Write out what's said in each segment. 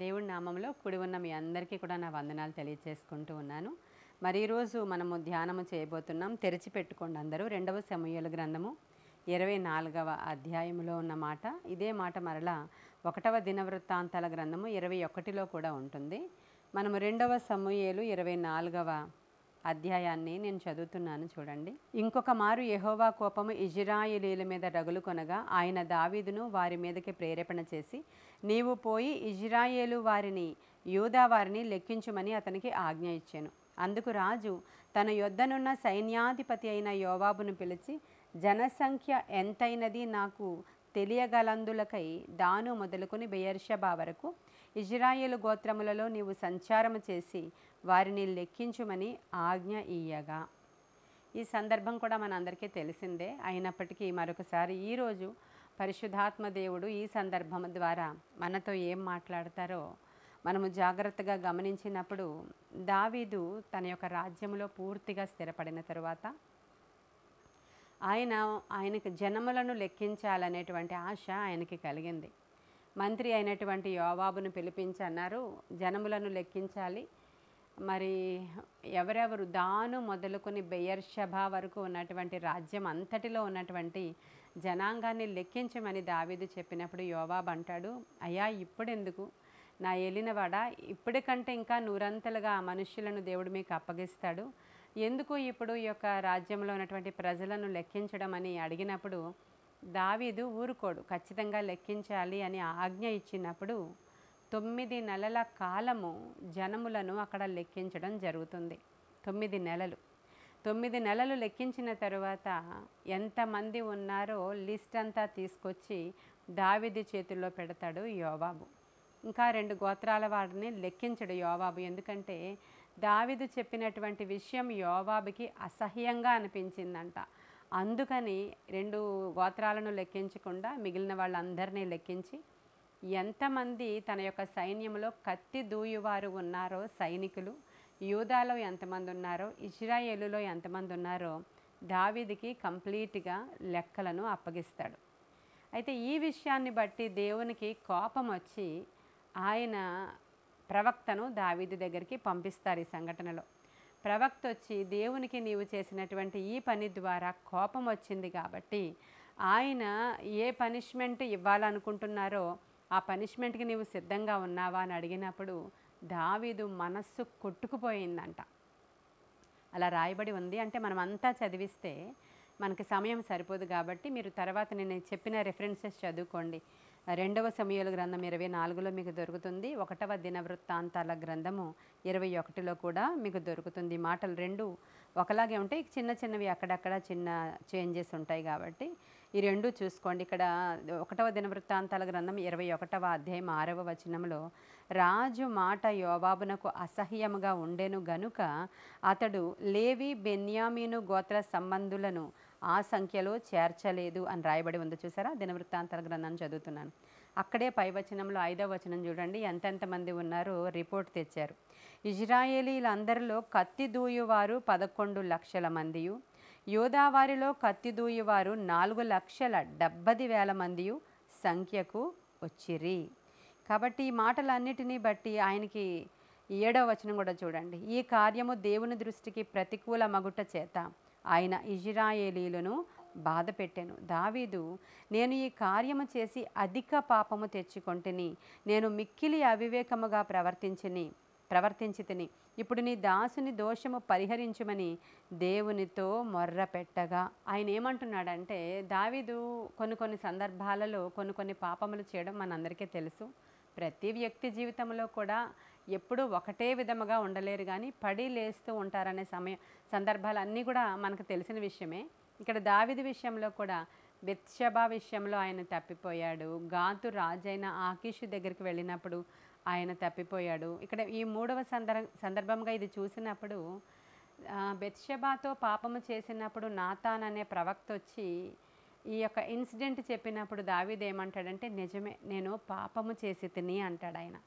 దేవుడి నామంలో కూడి ఉన్న మీ అందరికీ కూడా నా వందనాలు తెలియచేసుకుంటూ ఉన్నాను. మరి ఈరోజు మనము ధ్యానము చేయబోతున్నాం. తెరిచి పెట్టుకోండి అందరూ. 2వ సమూయేలు గ్రంథము 24వ అధ్యాయంలో ఉన్న మాట. ఇదే మాట మరలా 1వ దినవృత్తాంతాల గ్రంథము 21లో కూడా ఉంటుంది. మనము 2వ సమూయేలు 24వ అధ్యాయాన్ని నేను చదువుతున్నాను చూడండి. ఇంకొక మారు యెహోవా కోపము ఇజ్రాయేలీల మీద రగులు కొనగా ఆయన దావీదును వారి మీదకి ప్రేరేపణ చేసి, నీవు పోయి ఇజ్రాయేలు వారిని యూదా వారిని లెక్కించుమని అతనికి ఆజ్ఞ ఇచ్చాను. అందుకు రాజు తన యొద్దనున్న సైన్యాధిపతి అయిన యోవాబును పిలిచి, జనసంఖ్య ఎంతైనది నాకు తెలియగలందులకై దాను మొదలుకొని బెయేర్షెబా వరకు ఇజ్రాయేలు గోత్రములలో నీవు సంచారము చేసి వారిని లెక్కించుమని ఆజ్ఞ ఇయ్యగా. ఈ సందర్భం కూడా మనందరికీ తెలిసిందే. అయినప్పటికీ మరొకసారి ఈరోజు పరిశుద్ధాత్మ దేవుడు ఈ సందర్భం ద్వారా మనతో ఏం మాట్లాడతారో మనము జాగ్రత్తగా గమనించినప్పుడు, దావీదు తన యొక్క రాజ్యంలో పూర్తిగా స్థిరపడిన తరువాత ఆయనకు జనములను లెక్కించాలనేటువంటి ఆశ ఆయనకి కలిగింది. మంత్రి అయినటువంటి యోవాబును పిలిపించి అన్నారు, జనములను లెక్కించాలి. మరి ఎవరెవరు దాను మొదలుకొని బెయేర్షెబా వరకు ఉన్నటువంటి రాజ్యం అంతటిలో ఉన్నటువంటి జనాంగాన్ని లెక్కించమని దావీదు చెప్పినప్పుడు యోవాబు అంటాడు, అయ్యా ఇప్పుడెందుకు నా ఏలినవాడా, ఇప్పటికంటే ఇంకా నూరంతలుగా మనుష్యులను దేవుడు మీకు అప్పగిస్తాడు, ఎందుకు ఇప్పుడు ఈ యొక్క రాజ్యంలో ఉన్నటువంటి ప్రజలను లెక్కించడం అని అడిగినప్పుడు దావీదు ఊరుకోడు. ఖచ్చితంగా లెక్కించాలి అని ఆజ్ఞ ఇచ్చినప్పుడు 9 నెలల కాలము జనములను అక్కడ లెక్కించడం జరుగుతుంది. 9 నెలలు 9 నెలలు లెక్కించిన తరువాత ఎంతమంది ఉన్నారో లిస్ట్ అంతా తీసుకొచ్చి దావీదు చేతుల్లో పెడతాడు యోవాబు. ఇంకా 2 గోత్రాల వారిని లెక్కించడు యోవాబు. ఎందుకంటే దావీదు చెప్పినటువంటి విషయం యోవాబుకి అసహ్యంగా అనిపించిందంట. అందుకని 2 గోత్రాలను లెక్కించకుండా మిగిలిన వాళ్ళందరినీ లెక్కించి ఎంతమంది తన యొక్క సైన్యంలో కత్తి దూయువారు ఉన్నారో సైనికులు, యూదాలో ఎంతమంది ఉన్నారో, ఇజ్రాయేలులో ఎంతమంది ఉన్నారో దావీదుకి కంప్లీట్గా లెక్కలను అప్పగిస్తాడు. అయితే ఈ విషయాన్ని బట్టి దేవునికి కోపం వచ్చి ఆయన ప్రవక్తను దావీదు దగ్గరికి పంపిస్తారు. ఈ సంఘటనలో ప్రవక్త వచ్చి, దేవునికి నీవు చేసినటువంటి ఈ పని ద్వారా కోపం వచ్చింది కాబట్టి ఆయన ఏ పనిష్మెంట్ ఇవ్వాలనుకుంటున్నారో ఆ పనిష్మెంట్కి నీవు సిద్ధంగా ఉన్నావా అని అడిగినప్పుడు దావీదు మనస్సు కొట్టుకుపోయిందంట. అలా రాయబడి ఉంది. అంటే మనం అంతా చదివిస్తే మనకి సమయం సరిపోదు కాబట్టి మీరు తర్వాత నేను చెప్పిన రెఫరెన్సెస్ చదువుకోండి. 2వ సమూయేలు గ్రంథం 24లో మీకు దొరుకుతుంది. 1వ దినవృత్తాంతాల గ్రంథము 21లో కూడా మీకు దొరుకుతుంది. మాటలు 2 ఒకలాగే ఉంటాయి, చిన్న చిన్నవి అక్కడక్కడ చిన్న చేంజెస్ ఉంటాయి కాబట్టి ఈ 2 చూసుకోండి. ఇక్కడ 1వ దినవృత్తాంతాల గ్రంథం 21వ అధ్యాయం 6వ వచనంలో, రాజు మాట యోవాబునకు అసహ్యముగా ఉండెను గనుక అతడు లేవి బెన్యామీను గోత్ర సంబంధులను ఆ సంఖ్యలో చేర్చలేదు అని రాయబడి ఉంది. చూసారా, దినవృత్తాంతాల గ్రంథాన్ని చదువుతున్నాను. అక్కడే పై వచనంలో 5వ వచనం చూడండి, ఎంతెంతమంది ఉన్నారో రిపోర్ట్ తెచ్చారు. ఇజ్రాయేలీలందరిలో కత్తి దూయువారు 11 లక్షల మందియు, యూదావారిలో కత్తి దూయువారు 4,70,000 మందియు సంఖ్యకు వచ్చిరి. కాబట్టి ఈ మాటలన్నిటినీ బట్టి ఆయనకి 7వ వచనం కూడా చూడండి, ఈ కార్యము దేవుని దృష్టికి ప్రతికూల మగుట చేత ఆయన ఇజ్రాయేలీలను బాధ పెట్టెను. దావీదు, నేను ఈ కార్యము చేసి అధిక పాపము తెచ్చుకొంటిని, నేను మిక్కిలి అవివేకముగా ప్రవర్తించితిని, ఇప్పుడు నీ దాసుని దోషము పరిహరించుమని దేవునితో మొర్ర పెట్టగా. ఆయన ఏమంటున్నాడంటే, దావీదు కొన్ని సందర్భాలలో కొన్ని పాపములు చేయడం మనందరికీ తెలుసు. ప్రతి వ్యక్తి జీవితంలో కూడా ఎప్పుడూ ఒకటే విధముగా ఉండలేరు, కానీ పడి లేస్తూ ఉంటారనే సందర్భాలన్నీ కూడా మనకు తెలిసిన విషయమే. ఇక్కడ దావీదు విషయంలో కూడా బెత్షెబా విషయంలో ఆయన తప్పిపోయాడు. గాతు రాజైన ఆకీషు దగ్గరికి వెళ్ళినప్పుడు ఆయన తప్పిపోయాడు. ఇక్కడ ఈ 3వ సందర్భంగా ఇది చూసినప్పుడు బెత్షెబాతో పాపము చేసినప్పుడు నాతాన్ అనే ప్రవక్త వచ్చి ఈ యొక్క ఇన్సిడెంట్ చెప్పినప్పుడు దావీదు ఏమంటాడంటే, నిజమే, నేను పాపము చేసి తిని అంటాడు ఆయన.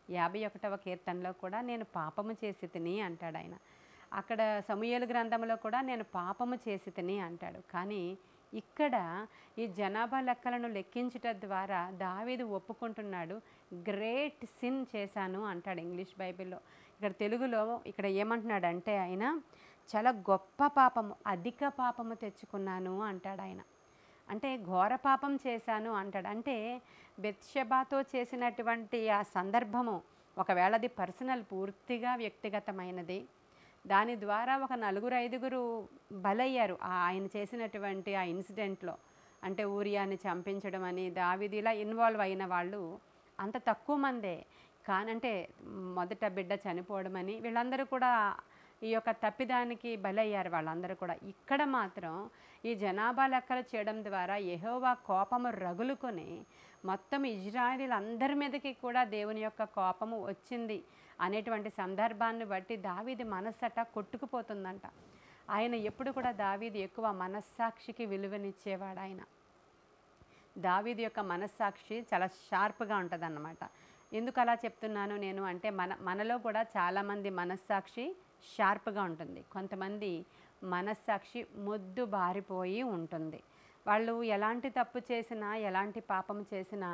51వ కీర్తనలో కూడా నేను పాపము చేసి తిని అంటాడు ఆయన. అక్కడ సమూయేలు గ్రంథంలో కూడా నేను పాపము చేసి తిని అంటాడు. కానీ ఇక్కడ ఈ జనాభా లెక్కలను లెక్కించుట ద్వారా దావీదు ఒప్పుకుంటున్నాడు, గ్రేట్ సిన్ చేశాను అంటాడు ఇంగ్లీష్ బైబిల్లో. ఇక్కడ తెలుగులో ఇక్కడ ఏమంటున్నాడంటే ఆయన చాలా గొప్ప పాపము, అధిక పాపము తెచ్చుకున్నాను అంటాడు ఆయన. అంటే ఘోర పాపం చేశాను అంటాడు. అంటే బెత్షెబాతో చేసినటువంటి ఆ సందర్భము ఒకవేళ అది పర్సనల్, పూర్తిగా వ్యక్తిగతమైనది. దాని ద్వారా ఒక 4-5 బలయ్యారు ఆయన చేసినటువంటి ఆ ఇన్సిడెంట్లో. అంటే ఊరియాని చంపించడం అని, దావీదు ఇలా ఇన్వాల్వ్ అయిన వాళ్ళు అంత తక్కువ మందే. కానంటే మొదట బిడ్డ చనిపోవడం అని వీళ్ళందరూ కూడా ఈ యొక్క తప్పిదానికి బలయ్యారు వాళ్ళందరూ కూడా. ఇక్కడ మాత్రం ఈ జనాభా లెక్కలు చేయడం ద్వారా యెహోవా కోపము రగులుకొని మొత్తం ఇజ్రాయేలీలందరి మీదకి కూడా దేవుని యొక్క కోపము వచ్చింది అనేటువంటి సందర్భాన్ని బట్టి దావీదు మనస్సట కొట్టుకుపోతుందంట. ఆయన ఎప్పుడు కూడా దావీదు ఎక్కువ మనస్సాక్షికి విలువనిచ్చేవాడు. ఆయన దావీదు యొక్క మనస్సాక్షి చాలా షార్ప్గా ఉంటుందన్నమాట. ఎందుకు అలా చెప్తున్నాను నేను అంటే మనలో కూడా చాలామంది మనస్సాక్షి షార్ప్గా ఉంటుంది. కొంతమంది మనస్సాక్షి మొద్దు బారిపోయి ఉంటుంది. వాళ్ళు ఎలాంటి తప్పు చేసినా, ఎలాంటి పాపం చేసినా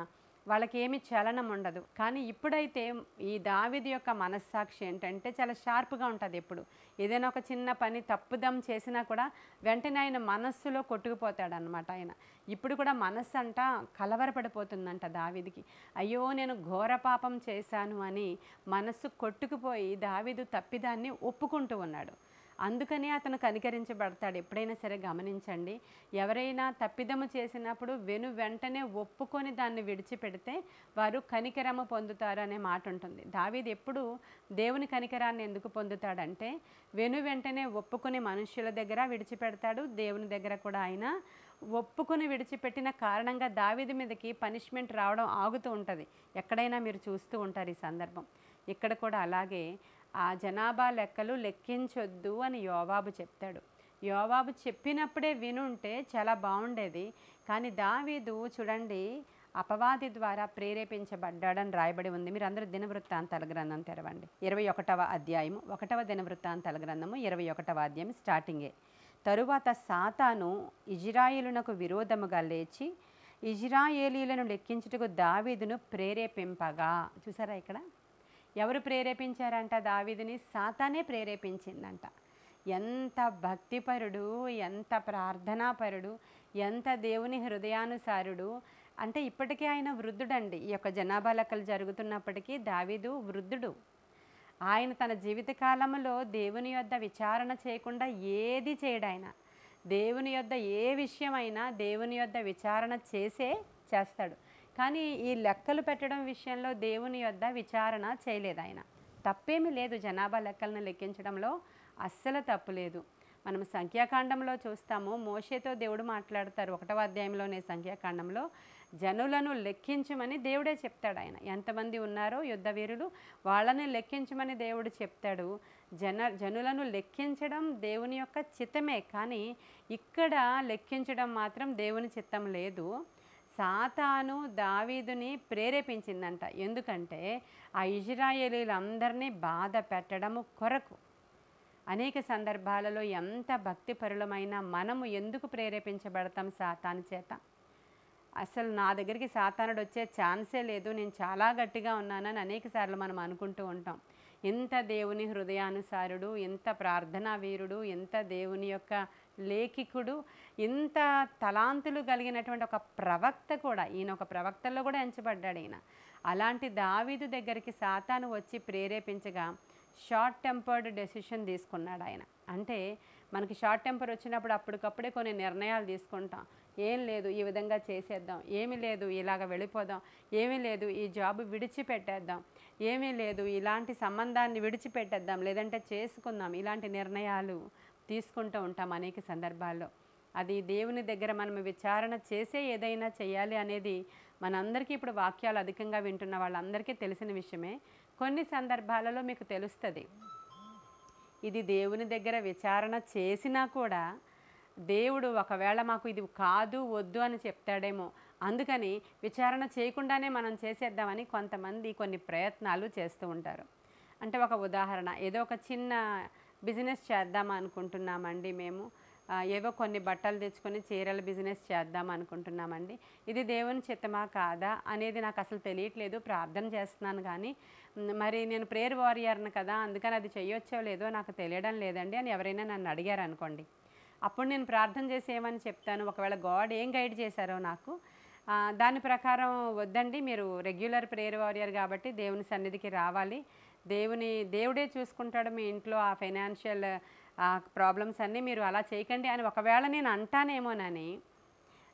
వాళ్ళకి ఏమి చలనం ఉండదు. కానీ ఇప్పుడైతే ఈ దావీదు యొక్క మనస్సాక్షి ఏంటంటే చాలా షార్ప్గా ఉంటుంది. ఎప్పుడు ఏదైనా ఒక చిన్న పని తప్పుదం చేసినా కూడా వెంటనే ఆయన మనస్సులో కొట్టుకుపోతాడనమాట. ఆయన ఇప్పుడు కూడా మనస్సు అంట కలవరపడిపోతుందంట దావీదుకి. అయ్యో నేను ఘోర పాపం చేశాను అని మనస్సు కొట్టుకుపోయి దావీదు తప్పిదాన్ని ఒప్పుకుంటూ ఉన్నాడు. అందుకని అతను కనికరించబడతాడు. ఎప్పుడైనా సరే గమనించండి, ఎవరైనా తప్పిదము చేసినప్పుడు వెంటనే ఒప్పుకొని దాన్ని విడిచిపెడితే వారు కనికరము పొందుతారు అనే మాట ఉంటుంది. దావీదు ఎప్పుడు దేవుని కనికరాన్ని ఎందుకు పొందుతాడంటే వెంటనే ఒప్పుకొని మనుష్యుల దగ్గర విడిచిపెడతాడు, దేవుని దగ్గర కూడా ఆయన ఒప్పుకొని విడిచిపెట్టిన కారణంగా దావీదు మీదకి పనిష్మెంట్ రావడం ఆగుతూ ఉంటుంది. ఎక్కడైనా మీరు చూస్తూ ఉంటారు ఈ సందర్భం. ఇక్కడ కూడా అలాగే ఆ జనాభా లెక్కలు లెక్కించొద్దు అని యోవాబు చెప్తాడు. యోవాబు చెప్పినప్పుడే వినుంటే చాలా బాగుండేది. కానీ దావీదు చూడండి అపవాది ద్వారా ప్రేరేపించబడ్డాడని రాయబడి ఉంది. మీరు అందరూ దినవృత్తాంతాల గ్రంథం తెరవండి. 21వ అధ్యాయము, 1వ దినవృత్తాంతాల గ్రంథము 21వ అధ్యాయం స్టార్టింగే. తరువాత సాతాను ఇజ్రాయేలునకు విరోధముగా లేచి ఇజ్రాయేలీలను లెక్కించుటకు దావీదును ప్రేరేపింపగా, చూసారా ఇక్కడ ఎవరు ప్రేరేపించారంట దావీదుని? సాతానే ప్రేరేపించిందంట. ఎంత భక్తిపరుడు, ఎంత ప్రార్థనాపరుడు, ఎంత దేవుని హృదయానుసారుడు అంటే ఇప్పటికీ ఆయన వృద్ధుడండి. ఈ యొక్క జనాభా లెక్కలు జరుగుతున్నప్పటికీ దావీదు వృద్ధుడు. ఆయన తన జీవితకాలంలో దేవుని యొద్ద విచారణ చేయకుండా ఏది చేయడు. ఆయన దేవుని యొద్ద ఏ విషయమైనా దేవుని యొద్ద విచారణ చేస్తాడు. కానీ ఈ లెక్కలు పెట్టడం విషయంలో దేవుని యొద్ద విచారణ చేయలేదు ఆయన. తప్పేమీ లేదు జనాభా లెక్కలను లెక్కించడంలో, అస్సలు తప్పు లేదు. మనం సంఖ్యాకాండంలో చూస్తాము, మోషేతో దేవుడు మాట్లాడతారు 1వ అధ్యాయంలోనే. సంఖ్యాకాండంలో జనులను లెక్కించమని దేవుడే చెప్తాడు. ఆయన ఎంతమంది ఉన్నారో యుద్ధ వీరులు వాళ్ళని లెక్కించమని దేవుడు చెప్తాడు. జనులను లెక్కించడం దేవుని యొక్క చిత్తమే, కానీ ఇక్కడ లెక్కించడం మాత్రం దేవుని చిత్తం లేదు. సాతాను దావీదుని ప్రేరేపించిందంట. ఎందుకంటే ఆ ఇజ్రాయేలీలందరినీ బాధ పెట్టడము కొరకు. అనేక సందర్భాలలో ఎంత భక్తిపరులమైన మనము ఎందుకు ప్రేరేపించబడతాం సాతాను చేత? అసలు నా దగ్గరికి సాతానుడు వచ్చే ఛాన్సే లేదు, నేను చాలా గట్టిగా ఉన్నానని అనేకసార్లు మనం అనుకుంటూ ఉంటాం. ఎంత దేవుని హృదయానుసారుడు, ఎంత ప్రార్థనా వీరుడు, ఎంత దేవుని యొక్క లేఖికుడు, ఇంత తలాంతులు కలిగినటువంటి ఒక ప్రవక్త కూడా, ఈయన ఒక ప్రవక్తల్లో కూడా ఎంచబడ్డాడు ఈయన. అలాంటి దావీదు దగ్గరికి సాతాను వచ్చి ప్రేరేపించగా షార్ట్ టెంపర్డ్ డెసిషన్ తీసుకున్నాడు ఆయన. అంటే మనకి షార్ట్ టెంపర్ వచ్చినప్పుడు అప్పటికప్పుడే కొన్ని నిర్ణయాలు తీసుకుంటాం. ఏం లేదు ఈ విధంగా చేసేద్దాం, ఏమీ లేదు ఇలాగ వెళ్ళిపోదాం, ఏమీ లేదు ఈ జాబ్ విడిచిపెట్టేద్దాం, ఏమీ లేదు ఇలాంటి సంబంధాన్ని విడిచిపెట్టేద్దాం, లేదంటే చేసుకుందాం, ఇలాంటి నిర్ణయాలు తీసుకుంటూ ఉంటాం అనేక సందర్భాల్లో. అది దేవుని దగ్గర మనం విచారణ చేసే ఏదైనా చేయాలి అనేది మనందరికీ ఇప్పుడు వాక్యాలు అధికంగా వింటున్న వాళ్ళందరికీ తెలిసిన విషయమే. కొన్ని సందర్భాలలో మీకు తెలుస్తుంది ఇది దేవుని దగ్గర విచారణ చేసినా కూడా దేవుడు ఒకవేళ మాకు ఇది కాదు వద్దు అని చెప్తాడేమో, అందుకని విచారణ చేయకుండానే మనం చేసేద్దామని కొంతమంది కొన్ని ప్రయత్నాలు చేస్తూ ఉంటారు. అంటే ఒక ఉదాహరణ, ఏదో ఒక చిన్న బిజినెస్ చేద్దాం అనుకుంటున్నామండి మేము, ఏవో కొన్ని బట్టలు తెచ్చుకొని చీరల బిజినెస్ చేద్దాం అనుకుంటున్నామండి. ఇది దేవుని చిత్తమా కాదా అనేది నాకు అసలు తెలియట్లేదు. ప్రార్థన చేస్తున్నాను కానీ మరి నేను ప్రేయర్ వారియర్‌ని కదా! అందుకని అది చెయ్యొచ్చో లేదో నాకు తెలియడం లేదండి అని ఎవరైనా నన్ను అడిగారనుకోండి. అప్పుడు నేను ప్రార్థన చేసి ఏమని చెప్తాను, ఒకవేళ గాడ్ ఏం గైడ్ చేశారో నాకు దాని ప్రకారం వద్దండి, మీరు రెగ్యులర్ ప్రేయర్ వారియర్ కాబట్టి దేవుని సన్నిధికి రావాలి. దేవుడే చూసుకుంటాడు మీ ఇంట్లో ఆ ఫైనాన్షియల్ ప్రాబ్లమ్స్ అన్నీ, మీరు అలా చేయకండి అని ఒకవేళ నేను అంటానేమోనని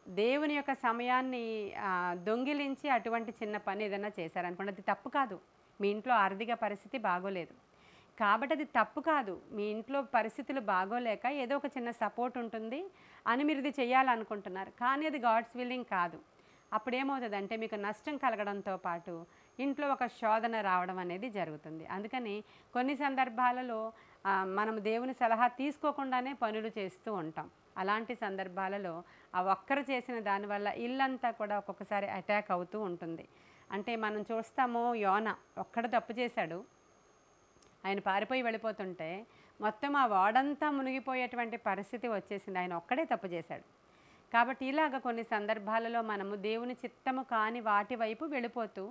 దేవుని యొక్క సమయాన్ని దొంగిలించి అటువంటి చిన్న పని ఏదైనా చేశారనుకోండి, అది తప్పు కాదు. మీ ఇంట్లో ఆర్థిక పరిస్థితి బాగోలేదు కాబట్టి అది తప్పు కాదు. మీ ఇంట్లో పరిస్థితులు బాగోలేక ఏదో ఒక చిన్న సపోర్ట్ ఉంటుంది అని మీరు ఇది చేయాలనుకుంటున్నారు, కానీ అది గాడ్స్ విల్లింగ్ కాదు. అప్పుడేమవుతుందంటే మీకు నష్టం కలగడంతో పాటు ఇంట్లో ఒక శోధన రావడం అనేది జరుగుతుంది. అందుకని కొన్ని సందర్భాలలో మనం దేవుని సలహా తీసుకోకుండానే పనులు చేస్తూ ఉంటాం. అలాంటి సందర్భాలలో ఆ ఒక్కరు చేసిన దానివల్ల ఇల్లంతా కూడా ఒక్కొక్కసారి అటాక్ అవుతూ ఉంటుంది. అంటే మనం చూస్తాము, యోనా ఒక్కడు తప్పు చేశాడు, ఆయన పారిపోయి వెళ్ళిపోతుంటే మొత్తం ఆ వాడంతా మునిగిపోయేటువంటి పరిస్థితి వచ్చేసింది. ఆయన ఒక్కడే తప్పు చేశాడు. కాబట్టి ఇలాగ కొన్ని సందర్భాలలో మనము దేవుని చిత్తము కాని వాటి వైపు వెళ్ళిపోతూ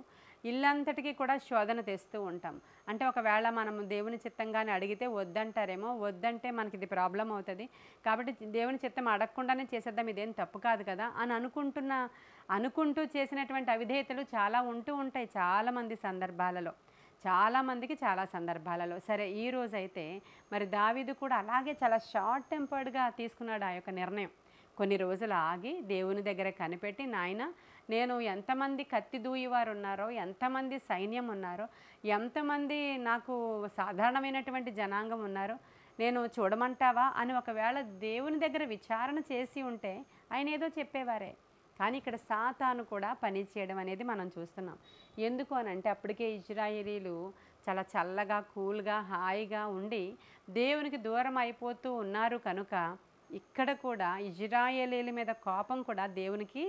ఇల్లంతటికీ కూడా శోధన తెస్తూ ఉంటాం. అంటే ఒకవేళ మనము దేవుని చిత్తంగానే అడిగితే వద్దంటారేమో, వద్దంటే మనకి ఇది ప్రాబ్లం అవుతుంది కాబట్టి దేవుని చిత్తం అడగకుండానే చేసేద్దాం, ఇదేం తప్పు కాదు కదా అని అనుకుంటూ చేసినటువంటి అవిధేయతలు చాలా ఉంటూ ఉంటాయి చాలామందికి చాలా సందర్భాలలో. సరే, ఈరోజైతే మరి దావీదు కూడా అలాగే చాలా షార్ట్ టెంపర్డ్గా తీసుకున్నాడు ఆ యొక్క నిర్ణయం. కొన్ని రోజులు ఆగి దేవుని దగ్గర కనిపెట్టి, నాయన నేను ఎంతమంది కత్తి దూయివారు ఉన్నారో, ఎంతమంది సైన్యం ఉన్నారో, ఎంతమంది నాకు సాధారణమైనటువంటి జనాంగం ఉన్నారో నేను చూడమంటావా అని ఒకవేళ దేవుని దగ్గర విచారణ చేసి ఉంటే ఆయన ఏదో చెప్పేవారే. కానీ ఇక్కడ సాతాను కూడా పని చేయడం అనేది మనం చూస్తున్నాం. ఎందుకు అనంటే అప్పటికే ఇజ్రాయేలీలు చాలా చల్లగా, కూల్గా, హాయిగా ఉండి దేవునికి దూరం అయిపోతూ ఉన్నారు కనుక ఇక్కడ కూడా ఇజ్రాయేలీల మీద కోపం కూడా దేవునికి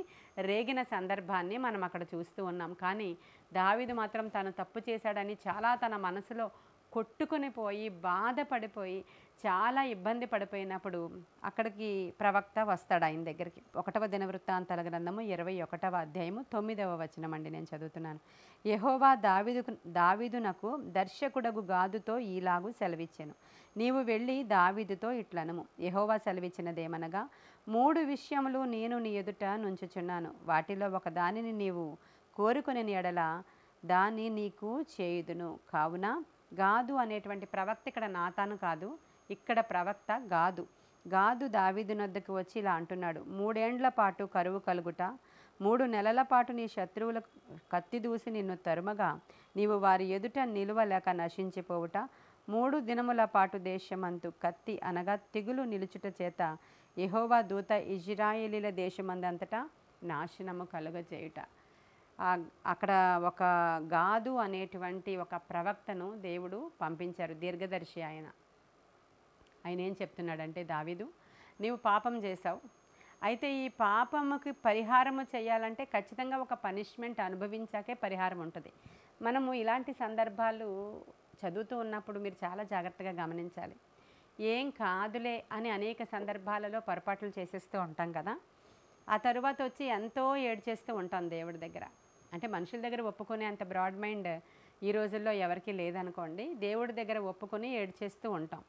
రేగిన సందర్భాన్ని మనం అక్కడ చూస్తూ ఉన్నాం. కానీ దావీదు మాత్రం తను తప్పు చేశాడని చాలా తన మనసులో కొట్టుకొని పోయి బాధపడిపోయి చాలా ఇబ్బంది పడిపోయినప్పుడు అక్కడికి ప్రవక్త వస్తాడు ఆయన దగ్గరికి. 1వ దినవృత్తాంతాల గ్రంథము 21వ అధ్యాయము 9వ వచనం అండి, నేను చదువుతున్నాను. యెహోవా దావీదునకు దర్శకుడగు గాదుతో ఈలాగు సెలవిచ్చెను, నీవు వెళ్ళి దావీదుతో ఇట్లనము, యెహోవా సెలవిచ్చినదేమనగా, 3 విషయములు నేను నీ ఎదుట నుంచుచున్నాను, వాటిలో ఒక దానిని నీవు కోరుకుని ఎడల దాన్ని నీకు చేయుదును. కావున గాదు అనేటువంటి ప్రవక్త ఇక్కడ నాతాను కాదు, ఇక్కడ ప్రవక్త గాదు దావీదునొద్దకు వచ్చి ఇలా అంటున్నాడు, 3 ఏండ్ల పాటు కరువు కలుగుట, 3 నెలల పాటు నీ శత్రువుల కత్తి దూసి నిన్ను తరుమగా నీవు వారి ఎదుట నిలువలేక నశించిపోవుట, 3 దినముల పాటు దేశమంతు కత్తి అనగా తెగులు నిలుచుట చేత యెహోవా దూత ఇజ్రాయేలీల దేశమందంతటా నాశనము కలుగజేయుట. అక్కడ ఒక గాదు అనేటువంటి ఒక ప్రవక్తను దేవుడు పంపించారు, దీర్ఘదర్శి ఆయన ఏం చెప్తున్నాడంటే, దావీదు నీవు పాపం చేశావు, అయితే ఈ పాపముకి పరిహారము చేయాలంటే ఖచ్చితంగా ఒక పనిష్మెంట్ అనుభవించాకే పరిహారం ఉంటుంది. మనము ఇలాంటి సందర్భాలు చదువుతూ ఉన్నప్పుడు మీరు చాలా జాగ్రత్తగా గమనించాలి. ఏం కాదులే అని అనేక సందర్భాలలో పొరపాట్లు చేసేస్తూ ఉంటాం కదా, ఆ తరువాత వచ్చి ఎంతో ఏడ్చేస్తూ ఉంటాం దేవుడి దగ్గర. అంటే మనుషుల దగ్గర ఒప్పుకునే అంత బ్రాడ్ మైండ్ ఈ రోజుల్లో ఎవరికీ లేదనుకోండి. దేవుడి దగ్గర ఒప్పుకొని ఏడ్చేస్తూ ఉంటాం.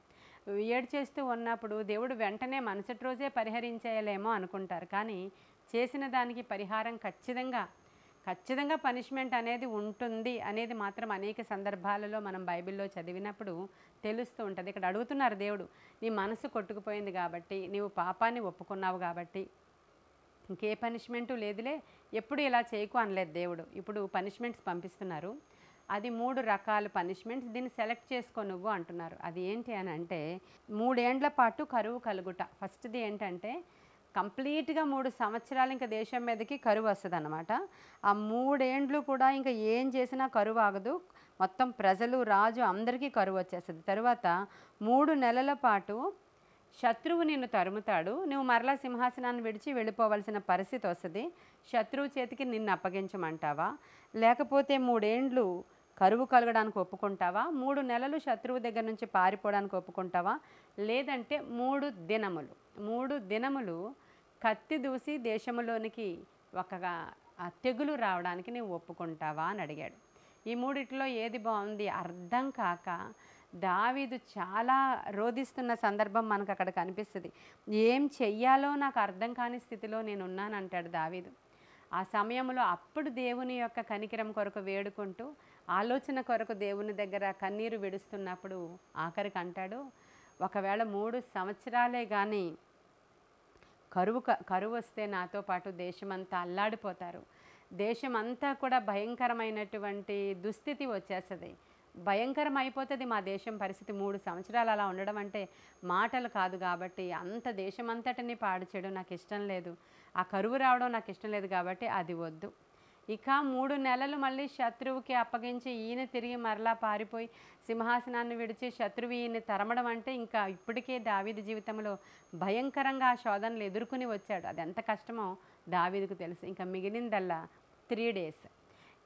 ఏడ్చేస్తూ ఉన్నప్పుడు దేవుడు వెంటనే మరుసటి రోజే పరిహరించేయలేమో అనుకుంటారు, కానీ చేసిన దానికి పరిహారం ఖచ్చితంగా పనిష్మెంట్ అనేది ఉంటుంది అనేది మాత్రం అనేక సందర్భాలలో మనం బైబిల్లో చదివినప్పుడు తెలుస్తూ ఉంటుంది. ఇక్కడ అడుగుతున్నారు దేవుడు, నీ మనసు కొట్టుకుపోయింది కాబట్టి, నీవు పాపాన్ని ఒప్పుకున్నావు కాబట్టి ఇంకే పనిష్మెంటు లేదులే, ఎప్పుడు ఇలా చేయకు అనలేదు దేవుడు. ఇప్పుడు పనిష్మెంట్స్ పంపిస్తున్నారు, అది 3 రకాల పనిష్మెంట్స్, దీన్ని సెలెక్ట్ చేసుకో నువ్వు అంటున్నారు. అది ఏంటి అని అంటే 3 ఏండ్ల పాటు కరువు కలుగుట. ఫస్ట్ది ఏంటంటే కంప్లీట్గా 3 సంవత్సరాలు ఇంకా దేశం మీదకి కరువు వస్తుంది అన్నమాట. ఆ 3 ఏండ్లు కూడా ఇంకా ఏం చేసినా కరువు ఆగదు, మొత్తం ప్రజలు రాజు అందరికీ కరువు వచ్చేస్తుంది. తర్వాత 3 నెలల పాటు శత్రువు నిన్ను తరుముతాడు, నువ్వు మరలా సింహాసనాన్ని విడిచి వెళ్ళిపోవలసిన పరిస్థితి వస్తుంది. శత్రువు చేతికి నిన్ను అప్పగించమంటావా, లేకపోతే 3 ఏండ్లు కరువు కలగడానికి ఒప్పుకుంటావా? 3 నెలలు శత్రువు దగ్గర నుంచి పారిపోవడానికి ఒప్పుకుంటావా? లేదంటే 3 దినములు కత్తి దూసి దేశంలోనికి ఒక తెగులు రావడానికి నీవు ఒప్పుకుంటావా అని అడిగాడు. ఈ మూడిట్లో ఏది బాగుంది అర్థం కాక దావీదు చాలా రోదిస్తున్న సందర్భం మనకు అక్కడ కనిపిస్తుంది. ఏం చెయ్యాలో నాకు అర్థం కాని స్థితిలో నేను ఉన్నానంటాడు దావీదు. ఆ సమయంలో అప్పుడు దేవుని యొక్క కనికరం కొరకు వేడుకుంటూ ఆలోచన కొరకు దేవుని దగ్గర కన్నీరు విడుస్తున్నప్పుడు ఆఖరికి అంటాడు, ఒకవేళ 3 సంవత్సరాలే కానీ కరువు వస్తే నాతో పాటు దేశమంతా అల్లాడిపోతారు, దేశమంతా కూడా భయంకరమైనటువంటి దుస్థితి వచ్చేస్తుంది, భయంకరం అయిపోతుంది మా దేశం పరిస్థితి. 3 సంవత్సరాలు అలా ఉండడం అంటే మాటలు కాదు. కాబట్టి అంత దేశమంతటిని పాడు చేయడం నాకు ఇష్టం లేదు, ఆ కరువు రావడం నాకు ఇష్టం లేదు, కాబట్టి అది వద్దు. ఇక 3 నెలలు మళ్ళీ శత్రువుకి అప్పగించి ఈయన తిరిగి మరలా పారిపోయి సింహాసనాన్ని విడిచి శత్రువు ఈయన్ని తరమడం అంటే ఇంకా ఇప్పటికే దావీదు జీవితంలో భయంకరంగా ఆ శోధనలు ఎదుర్కొని వచ్చాడు. అది ఎంత కష్టమో దావీదుకు తెలుసు. ఇంకా మిగిలిందల్లా 3 డేస్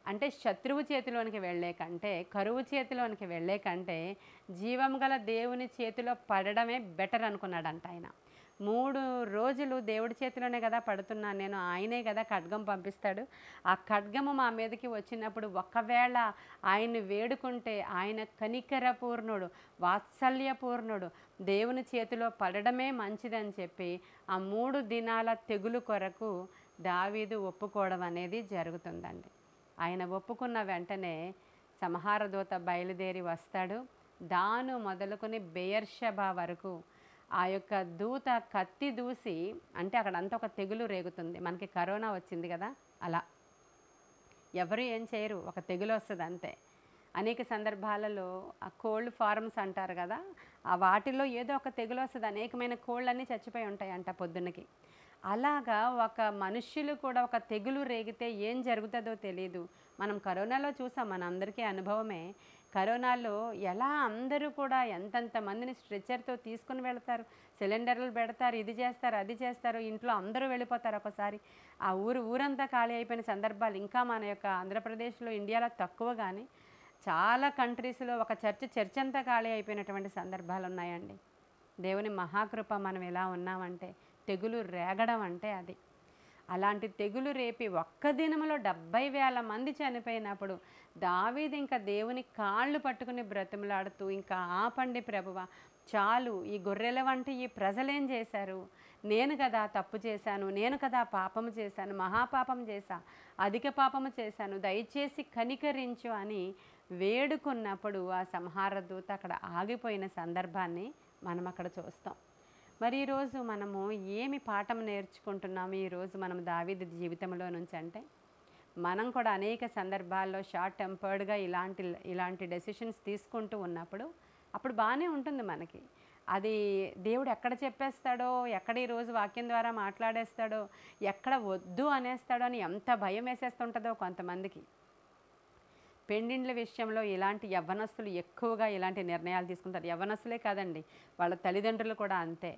అంటే శత్రువు చేతిలోనికి వెళ్ళే కంటే, కరువు చేతిలోనికి వెళ్ళే కంటే జీవం గల దేవుని చేతిలో పడడమే బెటర్ అనుకున్నాడంట ఆయన. 3 రోజులు దేవుడి చేతిలోనే కదా పడుతున్నాను నేను, ఆయనే కదా ఖడ్గం పంపిస్తాడు, ఆ ఖడ్గము మా మీదకి వచ్చినప్పుడు ఒకవేళ ఆయన్ని వేడుకుంటే ఆయన కనికరపూర్ణుడు, వాత్సల్యపూర్ణుడు, దేవుని చేతిలో పడడమే మంచిదని చెప్పి ఆ 3 దినాల తెగులు కొరకు దావీదు ఒప్పుకోవడం అనేది జరుగుతుందండి. ఆయన ఒప్పుకున్న వెంటనే సంహారదూత బయలుదేరి వస్తాడు. దాను మొదలుకొని బెయర్షెబా వరకు ఆ యొక్క దూత కత్తి దూసి, అంటే అక్కడంతా ఒక తెగులు రేగుతుంది. మనకి కరోనా వచ్చింది కదా, అలా ఎవరు ఏం చేయరు, ఒక తెగులు వస్తుంది అంతే. అనేక సందర్భాలలో ఆ కోల్డ్ ఫార్మ్స్ అంటారు కదా, ఆ వాటిలో ఏదో ఒక తెగులు వస్తుంది, అనేకమైన కోళ్ళన్నీ చచ్చిపోయి ఉంటాయి అంట పొద్దున్నకి. అలాగా ఒక మనుష్యులు కూడా ఒక తెగులు రేగితే ఏం జరుగుతుందో తెలియదు. మనం కరోనాలో చూసాం, మనందరికీ అనుభవమే. కరోనాలో ఎలా అందరూ కూడా ఎంతెంత మందిని స్ట్రెచ్చర్తో తీసుకుని వెళ్తారు, సిలిండర్లు పెడతారు, ఇది చేస్తారు అది చేస్తారు, ఇంట్లో అందరూ వెళ్ళిపోతారు. ఒకసారి ఆ ఊరంతా ఖాళీ అయిపోయిన సందర్భాలు ఇంకా మన యొక్క ఆంధ్రప్రదేశ్లో, ఇండియాలో తక్కువ, కానీ చాలా కంట్రీస్లో ఒక చర్చ్ అంతా ఖాళీ అయిపోయినటువంటి సందర్భాలు ఉన్నాయండి. దేవుని మహాకృప మనం ఎలా ఉన్నామంటే, తెగులు రేగడం అంటే అది. అలాంటి తెగులు రేపి ఒక్క దినములో 70,000 మంది చనిపోయినప్పుడు దావీదు ఇంకా దేవుని కాళ్ళు పట్టుకుని బ్రతిమలాడుతూ, ఇంకా ఆపండి ప్రభువా, చాలు, ఈ గొర్రెల వంటి ఈ ప్రజలేం చేశారు, నేను కదా తప్పు చేశాను, నేను కదా పాపము చేశాను, మహాపాపం చేశా, అధిక పాపము చేశాను, దయచేసి కనికరించు అని వేడుకున్నప్పుడు ఆ సంహార దూత అక్కడ ఆగిపోయిన సందర్భాన్ని మనం అక్కడ చూస్తాం. మరి ఈరోజు మనము ఏమి పాఠం నేర్చుకుంటున్నాము ఈరోజు మనం దావీదు జీవితంలో నుంచి అంటే, మనం కూడా అనేక సందర్భాల్లో షార్ట్ టెంపర్డ్గా ఇలాంటి డెసిషన్స్ తీసుకుంటూ ఉన్నప్పుడు అప్పుడు బాగానే ఉంటుంది మనకి. అది దేవుడు ఎక్కడ చెప్పేస్తాడో, ఎక్కడ ఈరోజు వాక్యం ద్వారా మాట్లాడేస్తాడో, ఎక్కడ వద్దు అనేస్తాడో అని ఎంత భయం వేసేస్తుంటుందో కొంతమందికి. పెండిండ్ల విషయంలో ఇలాంటి యవ్వనస్తులు ఎక్కువగా ఇలాంటి నిర్ణయాలు తీసుకుంటారు. యవ్వనస్తులే కాదండి, వాళ్ళ తల్లిదండ్రులు కూడా అంతే.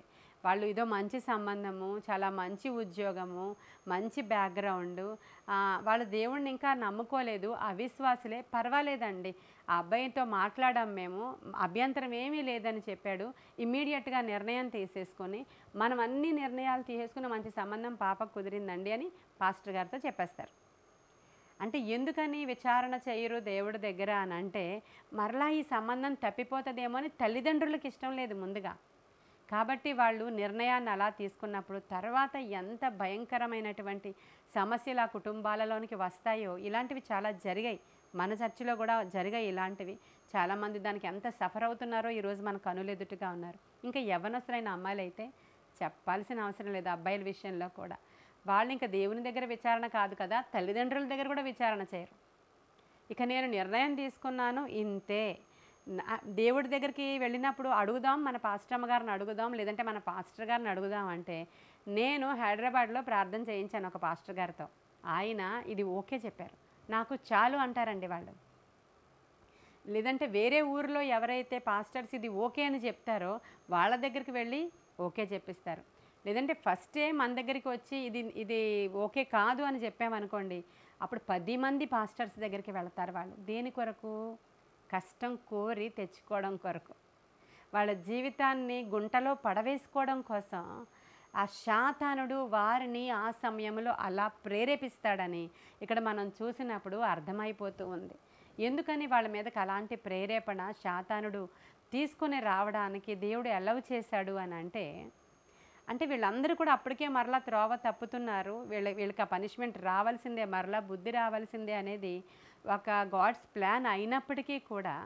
వాళ్ళు ఏదో మంచి సంబంధము, చాలా మంచి ఉద్యోగము, మంచి బ్యాక్గ్రౌండు, వాళ్ళు దేవుణ్ణి ఇంకా నమ్ముకోలేదు, అవిశ్వాసులే, పర్వాలేదండి, ఆ అబ్బాయితో మాట్లాడాం మేము, అభ్యంతరం ఏమీ లేదని చెప్పాడు, ఇమ్మీడియట్గా నిర్ణయం తీసేసుకొని మనం అన్ని నిర్ణయాలు తీసేసుకుని మంచి సంబంధం పాపకు కుదిరిందండి అని పాస్టర్ గారితో చెప్పేస్తారు. అంటే ఎందుకని విచారణ చేయరు దేవుడి దగ్గర అని అంటే, మరలా ఈ సంబంధం తప్పిపోతుందేమో అని తల్లిదండ్రులకు ఇష్టం లేదు ముందుగా. కాబట్టి వాళ్ళు నిర్ణయాన్ని అలా తీసుకున్నప్పుడు తర్వాత ఎంత భయంకరమైనటువంటి సమస్యలు ఆ కుటుంబాలలోనికి వస్తాయో, ఇలాంటివి చాలా జరిగాయి. మన చర్చిలో కూడా జరిగాయి ఇలాంటివి. చాలామంది దానికి ఎంత సఫర్ అవుతున్నారో ఈరోజు మన కనులెదుటుగా ఉన్నారు. ఇంకా యవ్వనస్తులైన అమ్మాయిలు అయితే చెప్పాల్సిన అవసరం లేదు. అబ్బాయిల విషయంలో కూడా వాళ్ళు ఇంకా దేవుని దగ్గర విచారణ కాదు కదా, తల్లిదండ్రుల దగ్గర కూడా విచారణ చేయరు. ఇక నేను నిర్ణయం తీసుకున్నాను ఇంతే, దేవుడి దగ్గరికి వెళ్ళినప్పుడు అడుగుదాం, మన పాస్టర్ అమ్మగారిని అడుగుదాం, లేదంటే మన పాస్టర్ గారిని అడుగుదాం అంటే, నేను హైదరాబాద్లో ప్రార్థన చేయించాను ఒక పాస్టర్ గారితో. ఆయన ఇది ఓకే చెప్పారు, నాకు చాలు అంటారండి వాళ్ళు. లేదంటే వేరే ఊరిలో ఎవరైతే పాస్టర్స్ ఇది ఓకే అని చెప్తారో వాళ్ళ దగ్గరికి వెళ్ళి ఓకే చెప్పిస్తారు. లేదంటే ఫస్టే మన దగ్గరికి వచ్చి ఇది ఓకే కాదు అని చెప్పామనుకోండి, అప్పుడు 10 మంది పాస్టర్స్ దగ్గరికి వెళతారు వాళ్ళు. దేని కొరకు? కష్టం కోరి తెచ్చుకోవడం కొరకు. వాళ్ళ జీవితాన్ని గుంటలో పడవేసుకోవడం కోసం ఆ శాతానుడు వారిని ఆ సమయంలో అలా ప్రేరేపిస్తాడని ఇక్కడ మనం చూసినప్పుడు అర్థమైపోతూ ఉంది. ఎందుకని వాళ్ళ మీదకి అలాంటి ప్రేరేపణ శాతానుడు తీసుకొని రావడానికి దేవుడు ఎలవ్ చేశాడు అని అంటే వీళ్ళందరూ కూడా అప్పటికే మరలా త్రోవ తప్పుతున్నారు. వీళ్ళకి ఆ పనిష్మెంట్ రావాల్సిందే, మరలా బుద్ధి రావాల్సిందే అనేది ఒక గాడ్స్ ప్లాన్ అయినప్పటికీ కూడా